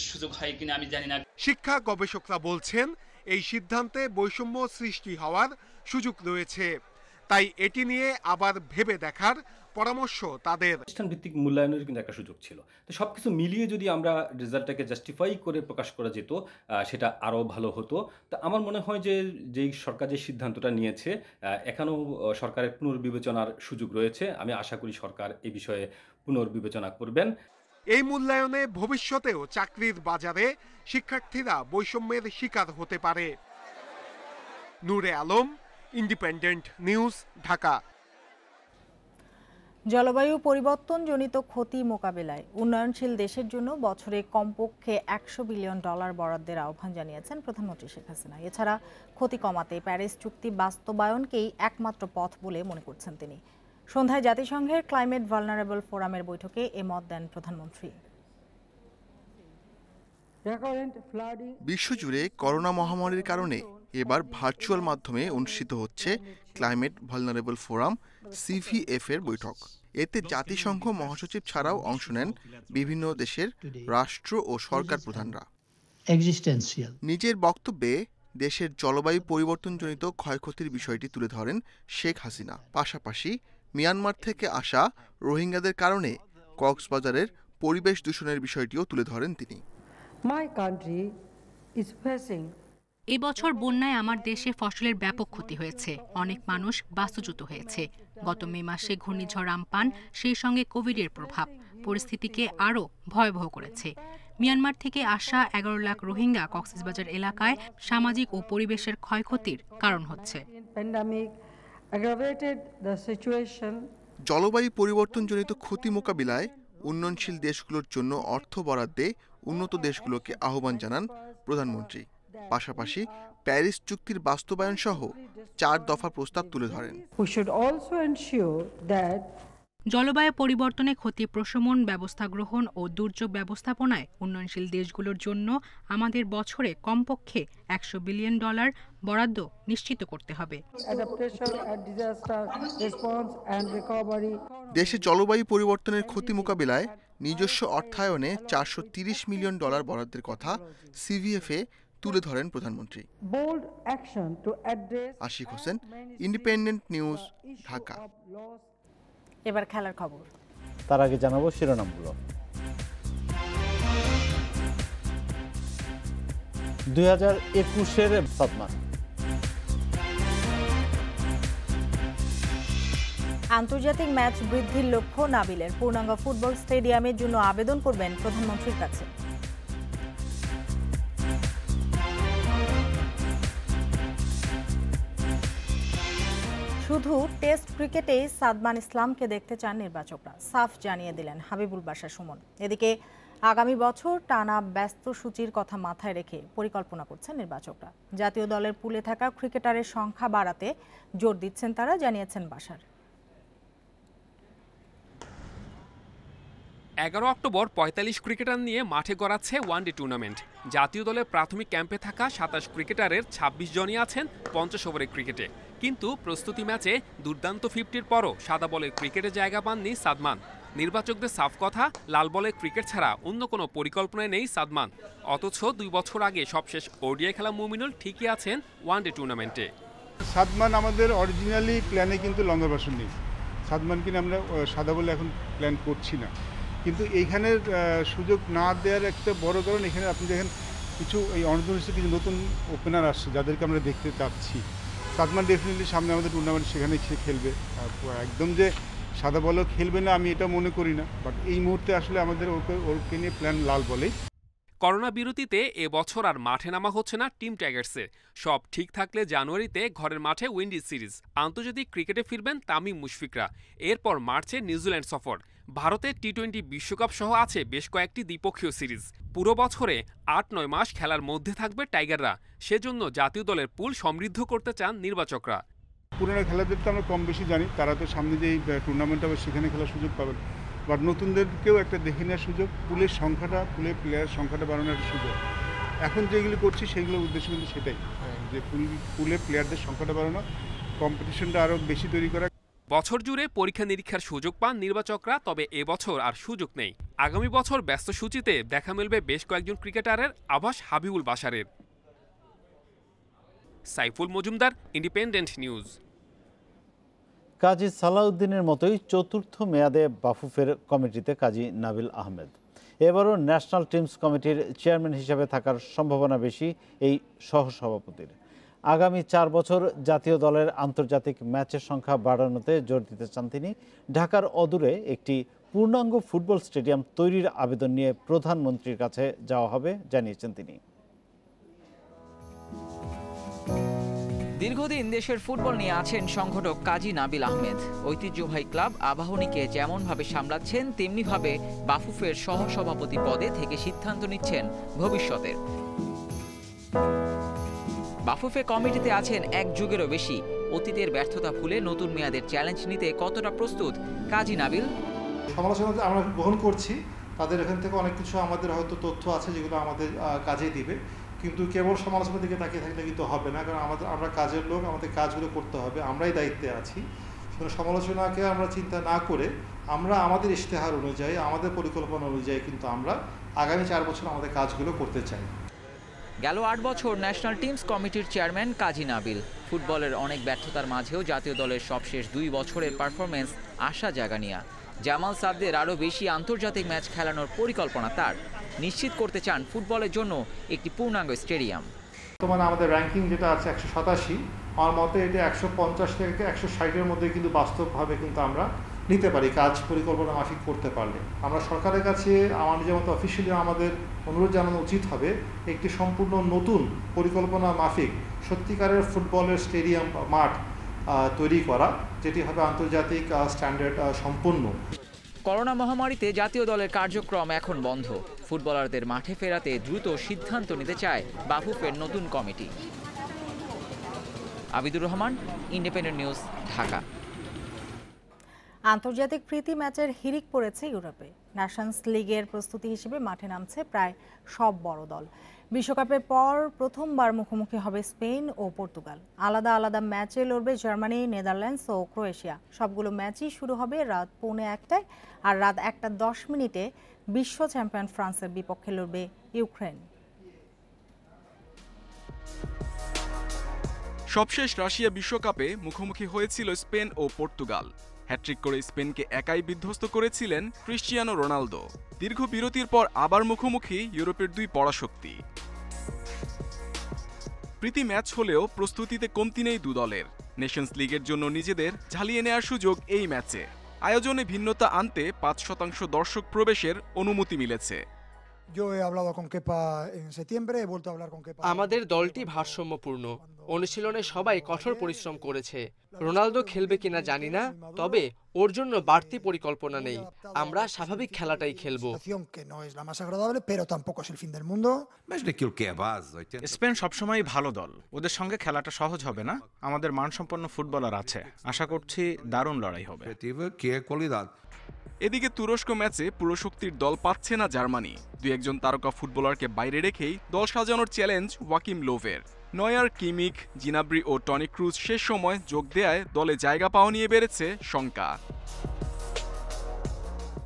সুযোগ হয় কিনা আমি জানি না। শিক্ষা গবেষকরা বলছেন এই সিদ্ধান্তে বৈষম্য সৃষ্টি হওয়ার সুযোগ রয়েছে, তাই এটি নিয়ে আবার ভেবে দেখার পরামর্শ তাদের। প্রতিষ্ঠান ভিত্তিক মূল্যায়নের কিন্তু একটা সুযোগ ছিল, তো সবকিছু মিলিয়ে যদি আমরা রেজাল্টটাকে জাস্টিফাই করে প্রকাশ করা যেত সেটা আরও ভালো হতো। তো আমার মনে হয় যে যেই সরকার যে সিদ্ধান্তটা নিয়েছে এখনও সরকারের পুনর্বিবেচনার সুযোগ রয়েছে। আমি আশা করি সরকার এই বিষয়ে পুনর্বিবেচনা করবেন। এই মূল্যায়নে ভবিষ্যতেও চাকরির বাজারে শিক্ষার্থীরা বৈষম্যের শিকার হতে পারে। নূরে আলম, ইন্ডিপেন্ডেন্ট নিউজ, ঢাকা। জলবায়ু পরিবর্তনজনিত ক্ষতি মোকাবেলায় উন্নয়নশীল দেশের জন্য বছরে কমপক্ষে $100 বিলিয়ন বরাদ্দের আহ্বান জানিয়েছেন প্রধানমন্ত্রী শেখ হাসিনা। এছাড়া ক্ষতি কমাতে প্যারিস চুক্তি বাস্তবায়নকেই একমাত্র পথ বলে মনে করছেন তিনি। সন্ধ্যায় জাতিসংঘের ক্লাইমেট ভালনারেবল ফোরামের বৈঠকে এ মত দেন প্রধানমন্ত্রী। বিশ্বজুড়ে করোনা মহামারীর কারণে এবার ভার্চুয়াল মাধ্যমে অনুষ্ঠিত হচ্ছে ক্লাইমেট ভালনারেবল ফোরাম CVF এর বৈঠক। এতে জাতিসংঘ মহাসচিব ছাড়াও অংশ নেন বিভিন্ন দেশের রাষ্ট্র ও সরকার প্রধানরা। নিজের বক্তব্যে দেশের জলবায়ু পরিবর্তনজনিত ক্ষয়ক্ষতির বিষয়টি তুলে ধরেন শেখ হাসিনা। পাশাপাশি মিয়ানমার থেকে আসা রোহিঙ্গাদের কারণে কক্সবাজারের পরিবেশ দূষণের বিষয়টিও তুলে ধরেন তিনি। এবছর বন্যায় আমার দেশে ফসলের ব্যাপক ক্ষতি হয়েছে, অনেক মানুষ বাস্তুচ্যুত হয়েছে। গত মে মাসে ঘূর্ণিঝড় আম্পান, সেই সঙ্গে কোভিডের প্রভাব পরিস্থিতিকে আরও ভয়াবহ করেছে। মিয়ানমার থেকে আসা 11 লাখ রোহিঙ্গা কক্সবাজার এলাকায় সামাজিক ও পরিবেশের ক্ষয়ক্ষতির কারণ হচ্ছে। জলবায়ু পরিবর্তনজনিত ক্ষতি মোকাবিলায় উন্নয়নশীল দেশগুলোর জন্য অর্থ বরাদ্দে উন্নত দেশগুলোকে আহ্বান জানান প্রধানমন্ত্রী। পাশাপাশি প্যারিস চুক্তির বাস্তবায়ন সহ 4 দফা প্রস্তাব তুলে ধরেন। জলবায়ু পরিবর্তনে ক্ষতি প্রশমন, ব্যবস্থা গ্রহণ ও দুর্যোগ ব্যবস্থাপনায় উন্নয়নশীল দেশগুলোর জন্য আমাদের বছরে কমপক্ষে $100 বিলিয়ন বরাদ্দ নিশ্চিত করতে হবে। দেশে জলবায়ু পরিবর্তনের ক্ষতি মোকাবিলায় নিজস্ব অর্থায়নে $430 মিলিয়ন বরাদ্দের কথা CVF-এ তুলে ধরেন প্রধানমন্ত্রী। Ashik Hossain, Independent News, Dhaka. এবার খেলার খবর। তার আগে জানাবো শিরোনামগুলো। 2021-এর সাদমান। আন্তর্জাতিক ম্যাচ বৃদ্ধির লক্ষ্য নাবিলের। পূর্ণাঙ্গ ফুটবল স্টেডিয়ামের জন্য আবেদন করবেন প্রধানমন্ত্রীর কাছে। শুধু টেস্ট ক্রিকেটেই সাদমান ইসলামকে দেখতে চান নির্বাচকরা, সাফ জানিয়ে দিলেন হাবিবুল বাশার সুমন। এদিকে আগামী বছর টানা ব্যস্ত সূচির কথা মাথায় রেখে পরিকল্পনা করছেন নির্বাচকরা। জাতীয় দলের পুলে থাকা ক্রিকেটারের সংখ্যা বাড়াতে জোর দিচ্ছেন তারা, জানিয়েছেন বাশার। 11 অক্টোবর 45 ক্রিকেটার নিয়ে মাঠে গড়াচ্ছে ওয়ানডে টুর্নামেন্ট। জাতীয় দলের প্রাথমিক ক্যাম্পে থাকা 27 ক্রিকেটারের 26 জনই আছেন 50 ওভারের ক্রিকেটে। কিন্তু প্রস্তুতি ম্যাচে দুর্দান্ত 50-র পরও সাদা বলের ক্রিকেটে জায়গা পাননি সাদমান। নির্বাচকদের সাফ কথা, লাল বলের ক্রিকেট ছাড়া অন্য কোনো পরিকল্পনায় নেই সাদমান। অথচ 2 বছর আগে সবশেষ ওডিআই খেলা মুমিনুল ঠিকই আছেন ওয়ানডে টুর্নামেন্টে। সাদমান আমাদের অরিজিনালি প্ল্যানে কিন্তু লঙ্গার ভার্সন নেই। সাদমান কিনে আমরা সাদা বলে এখন প্ল্যান করছি না, কিন্তু এইখানের সুযোগ না দেওয়ার একটা বড় কারণ এখানে আপনি দেখেন কিছু এই অনূর্ধ্ব কিছু নতুন ওপেনার আসছে যাদেরকে আমরা দেখতে চাচ্ছি। সাদমান ডেফিনেটলি সামনে আমাদের টুর্নামেন্ট সেখানে খেলবে। একদম যে সাদা বলও খেলবে না আমি এটা মনে করি না, বাট এই মুহূর্তে আসলে আমাদের ওকে নিয়ে প্ল্যান লাল বলেই। করোনা বিরতিতে এবছর আর মাঠে নামা হচ্ছে না টিম টাইগার্সে। সব ঠিক থাকলে জানুয়ারিতে ঘরের মাঠে উইন্ডিজ সিরিজ, আন্তর্জাতিক ক্রিকেটে ফিরবেন তামিম মুশফিকরা। এরপর মার্চে নিউজিল্যান্ড সফর, ভারতের টি-20 বিশ্বকাপ সহ আছে বেশ কয়েকটি দ্বিপক্ষীয় সিরিজ। পুরো বছরে 8-9 মাস খেলার মধ্যে থাকবে টাইগাররা। সেজন্য জাতীয় দলের পুল সমৃদ্ধ করতে চান নির্বাচকরা। পুরোনো খেলাদের তো আমরা কম বেশি জানি, তারা তো সামনে যে টুর্নামেন্ট হবে সেখানে খেলার সুযোগ পাবেন, বাট নতুনদেরকেও একটা দেখে নেওয়ার সুযোগ, পুলের সংখ্যাটা, পুলের প্লেয়ার সংখ্যাটা বাড়ানোর একটা সুযোগ। এখন যেগুলো করছি সেগুলোর উদ্দেশ্য কিন্তু সেটাই, যে পুলে প্লেয়ারদের সংখ্যাটা বাড়ানো, কম্পিটিশনটা আরও বেশি তৈরি করা। বছর জুড়ে পরীক্ষা নিরীক্ষার সুযোগ পান নির্বাচকরা, তবে এবছর আর সুযোগ নেই। আগামী বছর ব্যস্ত সূচিতে দেখা মিলবে বেশ কয়েকজন ক্রিকেটারের, আভাস হাবিবুল বাশারের। Saiful Majumder, independent news. কাজী সালাউদ্দিনের মতোই চতুর্থ মেয়াদে বাফুফের কমিটিতে কাজী নাবিল আহমেদ। এবারও ন্যাশনাল টিমস কমিটির চেয়ারম্যান হিসেবে থাকার সম্ভাবনা বেশি এই সহসভাপতির। আগামী 4 বছর জাতীয় দলের আন্তর্জাতিক ম্যাচের সংখ্যা বাড়ানোতে জোর দিতে চান তিনি। ঢাকার অদূরে একটি পূর্ণাঙ্গ ফুটবল স্টেডিয়াম তৈরির আবেদন নিয়ে প্রধানমন্ত্রীর কাছে যাওয়া হবে, জানিয়েছেন তিনি। দীর্ঘদিন দেশের ফুটবল নিয়ে আছেন সংগঠক কাজী নাবিল আহমেদ। ঐতিহ্যবাহী ক্লাব আবাহনীকে যেমনভাবে সামলাচ্ছেন, তেমনিভাবে বাফুফের সহসভাপতি পদে থেকে সিদ্ধান্ত নিচ্ছেন ভবিষ্যতের। বাফুফে কমিটিতে আছেন 1 যুগেরও বেশি। অতীতের ব্যর্থতা ভুলে নতুন মেয়াদের চ্যালেঞ্জ নিতে কতটা প্রস্তুত কাজী নাবিল? সমালোচনা আমরা গ্রহণ করছি, তাদের এখান থেকে অনেক কিছু আমাদের হয়তো তথ্য আছে যেগুলো আমাদের কাজে দিবে, কিন্তু কেবল সমালোচনার দিকে তাকিয়ে থাকলে কিন্তু হবে না, কারণ আমরা কাজের লোক, আমাদের কাজগুলো করতে হবে, আমরাই দায়িত্বে আছি। সুতরাং সমালোচনাকে আমরা চিন্তা না করে আমরা আমাদের ইশতেহার অনুযায়ী, আমাদের পরিকল্পনা অনুযায়ী কিন্তু আমরা আগামী 4 বছর আমাদের কাজগুলো করতে চাই। গেল 8 বছর ন্যাশনাল টিমস কমিটির চেয়ারম্যান কাজী নাবিল। ফুটবলের অনেক ব্যর্থতার মাঝেও জাতীয় দলের সবশেষ 2 বছরের পারফরমেন্স আশা জাগানিয়া। জামাল সাদদের আরও বেশি আন্তর্জাতিক ম্যাচ খেলানোর পরিকল্পনা তার। নিশ্চিত করতে চান ফুটবলের জন্য একটি পূর্ণাঙ্গ স্টেডিয়াম। বর্তমানে আমাদের র্যাঙ্কিং যেটা আছে 187, আমার মতে এটা 150 থেকে 160-এর মধ্যে কিন্তু বাস্তবভাবে কিন্তু আমরা নিতে পারি, কাজ পরিকল্পনা মাফিক করতে পারলে। আমরা সরকারের কাছে আমার যেমন অফিসিয়ালি আমাদের অনুরোধ জানানো উচিত হবে একটি সম্পূর্ণ নতুন পরিকল্পনা মাফিক সত্যিকারের ফুটবলের স্টেডিয়াম মাঠ তৈরি করা, যেটি হবে আন্তর্জাতিক স্ট্যান্ডার্ড সম্পন্ন। করোনা মহামারীতে জাতীয় দলের কার্যক্রম এখন বন্ধ। ফুটবলারদের মাঠে ফেরাতে দ্রুত সিদ্ধান্ত নিতে চায় বাফুফের নতুন committee. Abidur Rahman, independent News, Dhaka. আন্তর্জাতিক প্রীতি ম্যাচের হিড়িক পড়েছে ইউরোপে। ন্যাশনস লিগের প্রস্তুতি হিসেবে মাঠে নামছে প্রায় সব বড় দল। বিশ্বকাপের পর প্রথমবার মুখোমুখি হবে স্পেন ও পর্তুগাল। আলাদা আলাদা ম্যাচে লড়বে জার্মানি, নেদারল্যান্ডস ও ক্রোয়েশিয়া। সবগুলো ম্যাচই শুরু হবে রাত 1:45টায়, আর রাত 1:10 বিশ্ব চ্যাম্পিয়ন ফ্রান্সের বিপক্ষে লড়বে ইউক্রেন। সবশেষ রাশিয়া বিশ্বকাপে মুখোমুখি হয়েছিল স্পেন ও পর্তুগাল। হ্যাট্রিক করে স্পেনকে একাই বিধ্বস্ত করেছিলেন ক্রিশ্চিয়ানো রোনালদো। দীর্ঘ বিরতির পর আবার মুখোমুখি ইউরোপের দুই পরাশক্তি। প্রীতি ম্যাচ হলেও প্রস্তুতিতে কমতি নেই দু দলের। নেশনস লিগের জন্য নিজেদের ঝালিয়ে নেওয়ার সুযোগ এই ম্যাচে। আয়োজনে ভিন্নতা আনতে ৫% দর্শক প্রবেশের অনুমতি মিলেছে। আমাদের দলটি ভারসাম্যপূর্ণ। অনুশীলনে সবাই কঠোর পরিশ্রম করেছে। রোনালদো খেলবে কিনা জানি না, তবে ওর জন্য বাড়তি পরিকল্পনা নেই। আমরা স্বাভাবিক খেলাটাই খেলবো। স্পেন সবসময় ভালো দল, ওদের সঙ্গে খেলাটা সহজ হবে না। আমাদের মানসম্পন্ন ফুটবলার আছে, আশা করছি দারুণ লড়াই হবে। এদিকে তুরস্ক ম্যাচে পুরো শক্তির দল পাচ্ছে না জার্মানি। দুই একজন তারকা ফুটবলারকে বাইরে রেখেই দল সাজানোর চ্যালেঞ্জ ওয়াকিম লোভের। নয়ার, কিমিক, জিনাব্রি ও টনি ক্রুজ শেষ সময় যোগ দেয়ায় দলে জায়গা পাওয়া নিয়ে বেড়েছে শঙ্কা।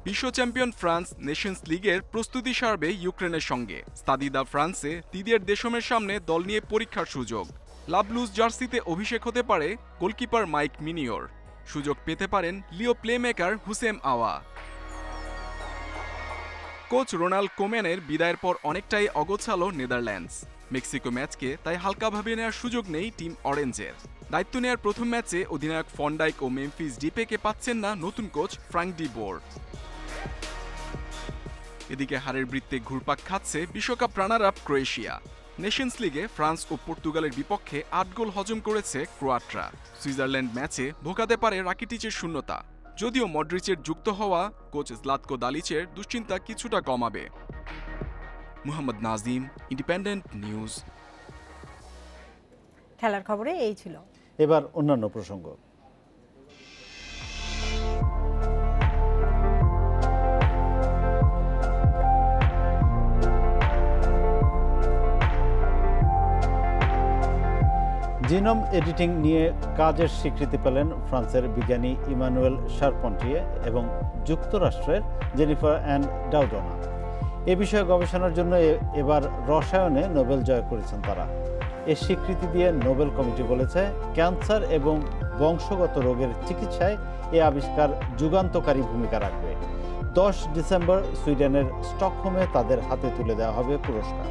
বিশ্ব চ্যাম্পিয়ন ফ্রান্স নেশনস লিগের প্রস্তুতি সারবে ইউক্রেনের সঙ্গে। স্তাদিদা ফ্রান্সে দিদিয়ের দেশমের সামনে দল নিয়ে পরীক্ষার সুযোগ। লাভ লুজ জার্সিতে অভিষেক হতে পারে গোলকিপার মাইক মিনিওর। সুযোগ পেতে পারেন লিও প্লেমেকার হুসেম আওয়া। কোচ রোনাল্ড কোম্যানের বিদায়ের পর অনেকটাই অগোছালো নেদারল্যান্ডস। মেক্সিকো ম্যাচকে তাই হালকাভাবে নেওয়ার সুযোগ নেই টিম অরেঞ্জের। দায়িত্ব নেওয়ার প্রথম ম্যাচে অধিনায়ক ফন্ডাইক ও মেমফিস ডিপেকে পাচ্ছেন না নতুন কোচ ফ্রাঙ্ক ডি বোর। এদিকে হারের বৃত্তে ঘুরপাক খাচ্ছে বিশ্বকাপ রানার আপ ক্রোয়েশিয়া। নেশনস লিগে ফ্রান্স ও পর্তুগালের বিপক্ষে ৮ গোল হজম করেছে ক্রোয়াটরা। সুইজারল্যান্ড ম্যাচে ভোগাতে পারে রাকিটিচের শূন্যতা। যদিও মডরিচের যুক্ত হওয়া কোচ জ্লাতকো দালিচের দুশ্চিন্তা কিছুটা কমাবে। Mohammad Nazim, independent news. খেলার খবরে এই ছিল। এবার অন্যান্য প্রসঙ্গ। জিনোম এডিটিং নিয়ে কাজের স্বীকৃতি পেলেন ফ্রান্সের বিজ্ঞানী ইমানুয়েল শারপন্টিয়ে এবং যুক্তরাষ্ট্রের জেনিফার অ্যান্ড ডাউডনা। এ বিষয়ে গবেষণার জন্য এবার রসায়নে নোবেল জয় করেছেন তারা। এর স্বীকৃতি দিয়ে নোবেল কমিটি বলেছে, ক্যান্সার এবং বংশগত রোগের চিকিৎসায় এ আবিষ্কার যুগান্তকারী ভূমিকা রাখবে। 10 ডিসেম্বর সুইডেনের স্টকহোমে তাদের হাতে তুলে দেওয়া হবে পুরস্কার।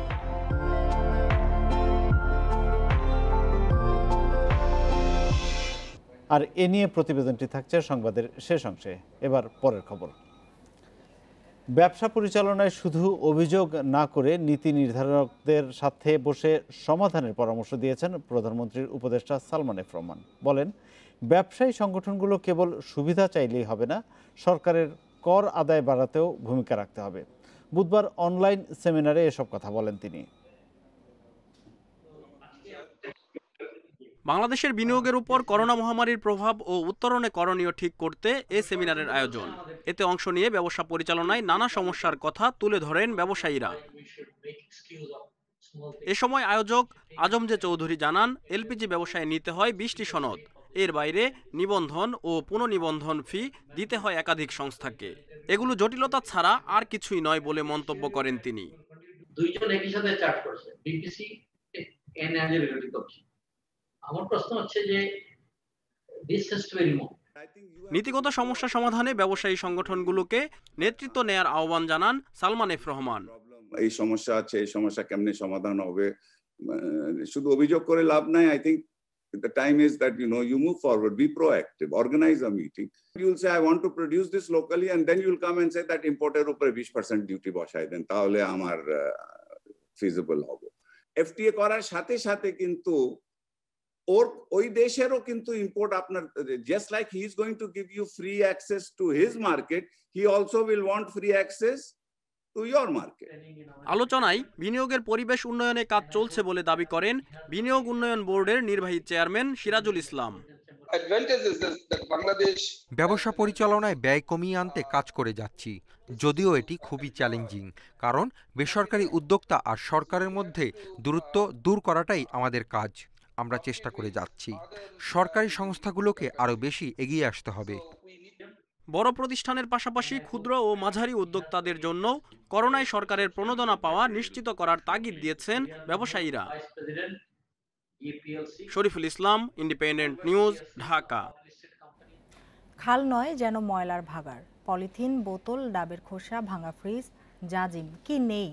আর এ নিয়ে প্রতিবেদনটি থাকছে সংবাদের শেষ অংশে। এবার পরের খবর। ব্যবসা পরিচালনায় শুধু অভিযোগ না করে নীতি নির্ধারকদের সাথে বসে সমাধানের পরামর্শ দিয়েছেন প্রধানমন্ত্রীর উপদেষ্টা সালমান এফ রহমান। বলেন, ব্যবসায়ী সংগঠনগুলো কেবল সুবিধা চাইলেই হবে না, সরকারের কর আদায় বাড়াতেও ভূমিকা রাখতে হবে। বুধবার অনলাইন সেমিনারে এসব কথা বলেন তিনি। বাংলাদেশের বিনিয়োগের উপর করোনা মহামারীর প্রভাব ও উত্তরণে করণীয় ঠিক করতে এ সেমিনারের আয়োজন। এতে অংশ নিয়ে ব্যবসা পরিচালনায় নানা সমস্যার কথা তুলে ধরেন ব্যবসায়ীরা। এ সময় আয়োজক আজমজে চৌধুরী জানান, এলপিজি ব্যবসায় নিতে হয় 20টি সনদ। এর বাইরে নিবন্ধন ও পুনঃনিবন্ধন ফি দিতে হয় একাধিক সংস্থাকে। এগুলো জটিলতা ছাড়া আর কিছুই নয় বলে মন্তব্য করেন তিনি। দুইজন একই সাথে চার্জ করছে, বিপিসি এন্ড রেগুলেটরি কমিশন। আমার প্রশ্ন হচ্ছে যে this has to B removed. নীতিগত সমস্যা সমাধানে ব্যবসায়ী সংগঠনগুলোকে নেতৃত্ব নেয়ার আহ্বান জানান সালমান এফ রহমান। এই সমস্যা আছে, এই সমস্যা কেমনে সমাধান হবে, শুধু অভিযোগ করে লাভ নাই। I think the time is that you move forward, be proactive, organize a meeting. You'll say I want to produce this locally, and then you'll come and say that importer upar 20% duty বসাই দেন, তাহলে আমার feasible হবে। FTA করার সাথে সাথে কিন্তু ওই দেশেরও কিন্তু ইম্পোর্ট আপনার, just like he is going to give you free access to his market, he also will want free access to your market. আলোচনায় বিনিয়োগের পরিবেশ উন্নয়নে কাজ চলছে বলে দাবি করেন বিনিয়োগ উন্নয়ন বোর্ডের নির্বাহী চেয়ারম্যান সিরাজুল ইসলাম। ব্যবসা পরিচালনায় ব্যয় কমিয়ে আনতে কাজ করে যাচ্ছি, যদিও এটি খুবই চ্যালেঞ্জিং, কারণ বেসরকারি উদ্যোক্তা আর সরকারের মধ্যে দূরত্ব দূর করাটাই আমাদের কাজ। আমরা চেষ্টা করে যাচ্ছি, সরকারি সংস্থাগুলোকে আরো বেশি এগিয়ে আসতে হবে। বড় প্রতিষ্ঠানের পাশাপাশি ক্ষুদ্র ও মাঝারি উদ্যোক্তাদের জন্য করোনায় সরকারের প্রণোদনা পাওয়া নিশ্চিত করার তাগিদ দিয়েছেন ব্যবসায়ীরা। Shariful Islam, independent News, Dhaka. খাল নয় যেন ময়লার ভাগাড়, পলিথিন, বোতল, ডাবের খোসা, ভাঙা ফ্রিজ, জাজিম কি নেই।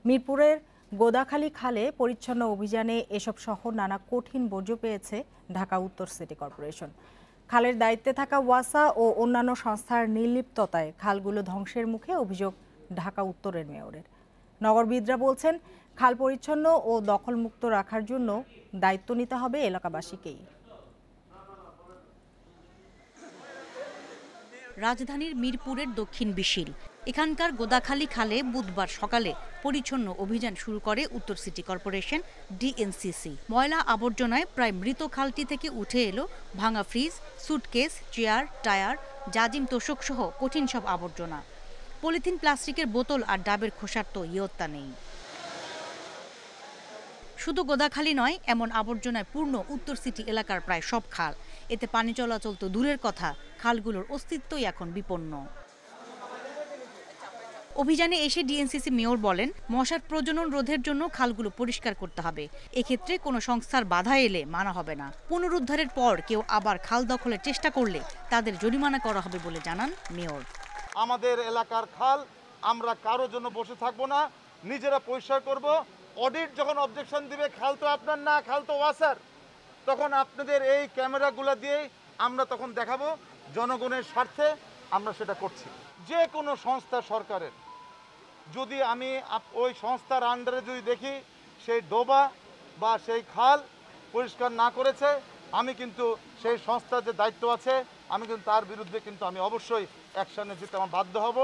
মিরপুরের গোদাখালী খালে পরিচ্ছন্ন অভিযানে এসব সহ নানা কঠিন বর্জ্য পেয়েছে ঢাকা উত্তর সিটি কর্পোরেশন। খালের দায়িত্বে থাকা ওয়াসা ও অন্যান্য সংস্থার নির্লিপ্ততায় খালগুলো ধ্বংসের মুখে অভিযোগ ঢাকা উত্তরের মেয়রের। নগরবিদরা বলছেন, খাল পরিচ্ছন্ন ও দখলমুক্ত রাখার জন্য দায়িত্ব নিতে হবে এলাকাবাসীকেই। রাজধানীর মিরপুরের দক্ষিণ বিশিল এখানকার গোদাখালী খালে বুধবার সকালে পরিচ্ছন্ন অভিযান শুরু করে উত্তর সিটি কর্পোরেশন ডিএনসিসি। ময়লা আবর্জনায় প্রায় মৃত খালটি থেকে উঠে এলো ভাঙা ফ্রিজ, সুটকেস, চেয়ার, টায়ার, জাজিম তোশক সহ কঠিন সব আবর্জনা। পলিথিন, প্লাস্টিকের বোতল আর ডাবের খোসার তো ইয়ত্তা নেই। শুধু গোদাখালী নয়, এমন আবর্জনায় পূর্ণ উত্তর সিটি এলাকার প্রায় সব খাল। এতে পানি চলাচল তো দূরের কথা, খালগুলোর অস্তিত্বই এখন বিপন্ন। অভিযানে এসে ডিএনসিসি মেয়র বলেন, মশার প্রজনন রোধের জন্য খালগুলো পরিষ্কার করতে হবে। এক্ষেত্রে কোনো সংস্থার বাধা এলে মানা হবে না। পুনরুদ্ধারের পর কেউ আবার খাল দখলের চেষ্টা করলে তাদের জরিমানা করা হবে বলে জানান মেয়র। আমাদের এলাকার খাল আমরা কারোর জন্য বসে থাকবো না, নিজেরা পরিষ্কার করব। অডিট যখন অবজেকশন দিবে খাল তো আপনার না, খাল তো ওয়াসার, তখন আপনাদের এই ক্যামেরাগুলো দিয়ে আমরা তখন দেখাবো জনগণের স্বার্থে আমরা সেটা করছি। যে কোনো সংস্থা সরকারের যদি আমি ওই সংস্থার আন্ডারে যদি দেখি সেই ডোবা বা সেই খাল পরিষ্কার না করেছে, আমি কিন্তু সেই সংস্থার যে দায়িত্ব আছে আমি কিন্তু তার বিরুদ্ধে কিন্তু আমি অবশ্যই অ্যাকশনে যেতে আমার বাধ্য হব।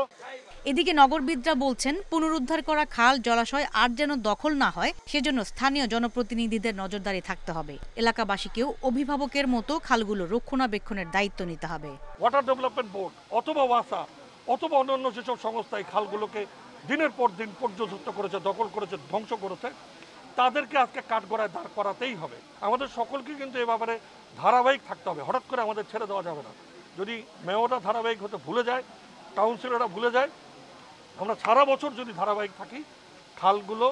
এদিকে নগরবিদরা বলছেন, পুনরুদ্ধার করা খাল, জলাশয় আর যেন দখল না হয় সেজন্য স্থানীয় জনপ্রতিনিধিদের নজরদারি থাকতে হবে। এলাকাবাসীকেও অভিভাবকের মতো খালগুলো রক্ষণাবেক্ষণের দায়িত্ব নিতে হবে। ওয়াটার ডেভেলপমেন্ট বোর্ড অথবা ওয়াসা অথবা অন্যান্য যেসব সংস্থা এই খালগুলোকে দিনের পর দিন পর্যন্ত করেছে, দখল করেছে, ধ্বংস করেছে, তাদেরকে আজকে কাঠগড়ায় দাঁড় করাতেই হবে। আমাদের সকলকে কিন্তু এ ব্যাপারে ধারাবাহিক থাকতে হবে, হঠাৎ করে আমাদের ছেড়ে দেওয়া যাবে না। যদি মেয়ররা ধারাবাহিক হতে ভুলে যায়, কাউন্সিলররা ভুলে যায়, আমরা সারা বছর যদি ধারাবাহিক থাকি, খালগুলো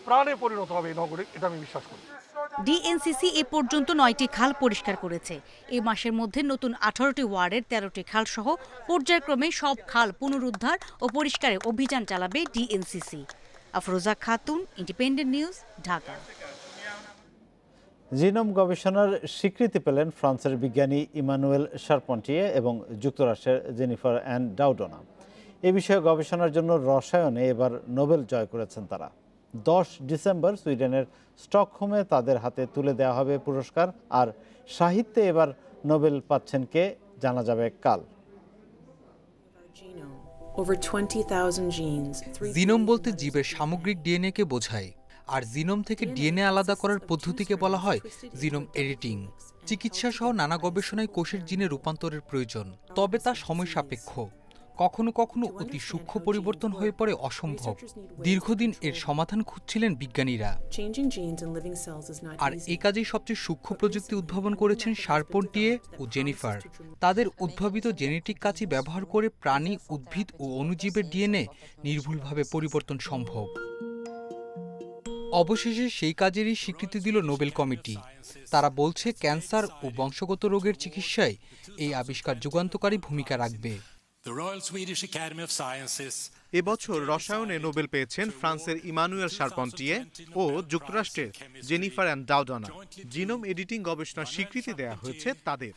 প্রাণে পরিণত হবে এই নগরী, এটা আমি বিশ্বাস করি। ডিএনসিসি এ পর্যন্ত 9টি খাল পরিষ্কার করেছে। এই মাসের মধ্যে নতুন 18টি ওয়ার্ডের 13টি খাল সহ পর্যায়ক্রমে সব খাল পুনরুদ্ধার ও পরিষ্কারে অভিযান চালাবে DNCC. Afroza Khatun, independent News, Dhaka. Genome গবেষণার স্বীকৃতি পেলেন ফ্রান্সের বিজ্ঞানী ইমানুয়েল শারপন্টিয়ে এবং যুক্তরাষ্ট্রের জেনিফার অ্যান ডাউডনা। এ বিষয়ে গবেষণার জন্য রসায়নে এবার নোবেল জয় করেছেন তারা। 10 ডিসেম্বর সুইডেনের স্টকহোমে তাদের হাতে তুলে দেওয়া হবে পুরস্কার। আর সাহিত্যে এবার নোবেল পাচ্ছেন কে, জানা যাবে কাল। জিনোম বলতে জীবের সামগ্রিক ডিএনএ-কে বোঝায়, আর জিনোম থেকে ডিএনএ আলাদা করার পদ্ধতিকে বলা হয় জিনোম এডিটিং। চিকিৎসা সহ নানা গবেষণায় কোষের জিনে রূপান্তরের প্রয়োজন, তবে তা সময় সাপেক্ষ। কখনো কখনো অতি সূক্ষ্ম পরিবর্তন হয়ে পড়ে অসম্ভব। দীর্ঘদিন এর সমাধান খুঁজছিলেন বিজ্ঞানীরা, আর এ কাজেই সবচেয়ে সূক্ষ্ম প্রযুক্তি উদ্ভাবন করেছেন শারপন্টিয়ে ও জেনিফার। তাদের উদ্ভাবিত জেনেটিক কাঁচি ব্যবহার করে প্রাণী, উদ্ভিদ ও অণুজীবের ডিএনএ নির্ভুলভাবে পরিবর্তন সম্ভব। অবশেষে সেই কাজেরই স্বীকৃতি দিল নোবেল কমিটি। তারা বলছে, ক্যান্সার ও বংশগত রোগের চিকিৎসায় এই আবিষ্কার যুগান্তকারী ভূমিকা রাখবে। এবছর রসায়নে নোবেল পেয়েছেন ফ্রান্সের ইমানুয়েল শারপন্টিয়ে ও যুক্তরাষ্ট্রের জেনিফার অ্যান ডাউডনা। জিনোম এডিটিং গবেষণার স্বীকৃতি দেওয়া হয়েছে তাদের।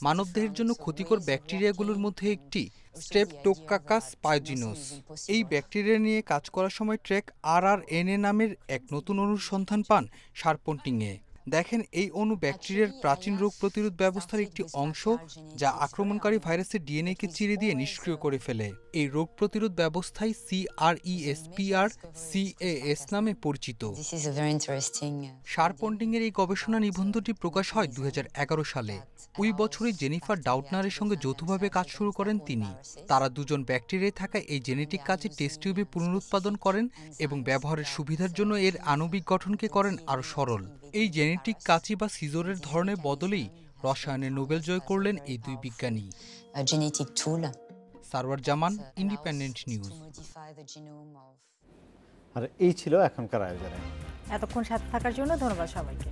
মানবদেহের জন্য ক্ষতিকর ব্যাকটেরিয়াগুলোর মধ্যে একটি স্ট্রেপ্টোকাকাস পায়োজিনোস। এই ব্যাকটেরিয়া নিয়ে কাজ করার সময় ট্র্যাক RRNA নামের এক নতুন অণুর সন্ধান পান শারপন্টিংয়ে। দেখেন, এই অণু ব্যাকটেরিয়ার প্রাচীন রোগ প্রতিরোধ ব্যবস্থার একটি অংশ, যা আক্রমণকারী ভাইরাসের ডিএনএ-কে চিরে দিয়ে নিষ্ক্রিয় করে ফেলে। এই রোগ প্রতিরোধ ব্যবস্থায় CRESPR-CAS নামে পরিচিত। শারপন্টিংয়ের এই গবেষণা নিবন্ধটি প্রকাশ হয় 2011 সালে। ওই বছরই জেনিফার ডাউডনারের সঙ্গে যৌথভাবে কাজ শুরু করেন তিনি। তারা দুজন ব্যাকটেরিয়ায় থাকা এই জেনেটিক কাঁচি টেস্ট টিউবে পুনরুৎপাদন করেন এবং ব্যবহারের সুবিধার জন্য এর আণবিক গঠনকে করেন আরও সরল। এই জেনেটিক কাঁচি বা সিজরের ধরনের বদলেই রসায়নে নোবেল জয় করলেন এই দুই বিজ্ঞানী। সারওয়ার জামান, ইন্ডিপেন্ডেন্ট নিউজ। আর এই ছিল এখনকার আয়োজনে। এতক্ষণ সাথে থাকার জন্য ধন্যবাদ সবাইকে।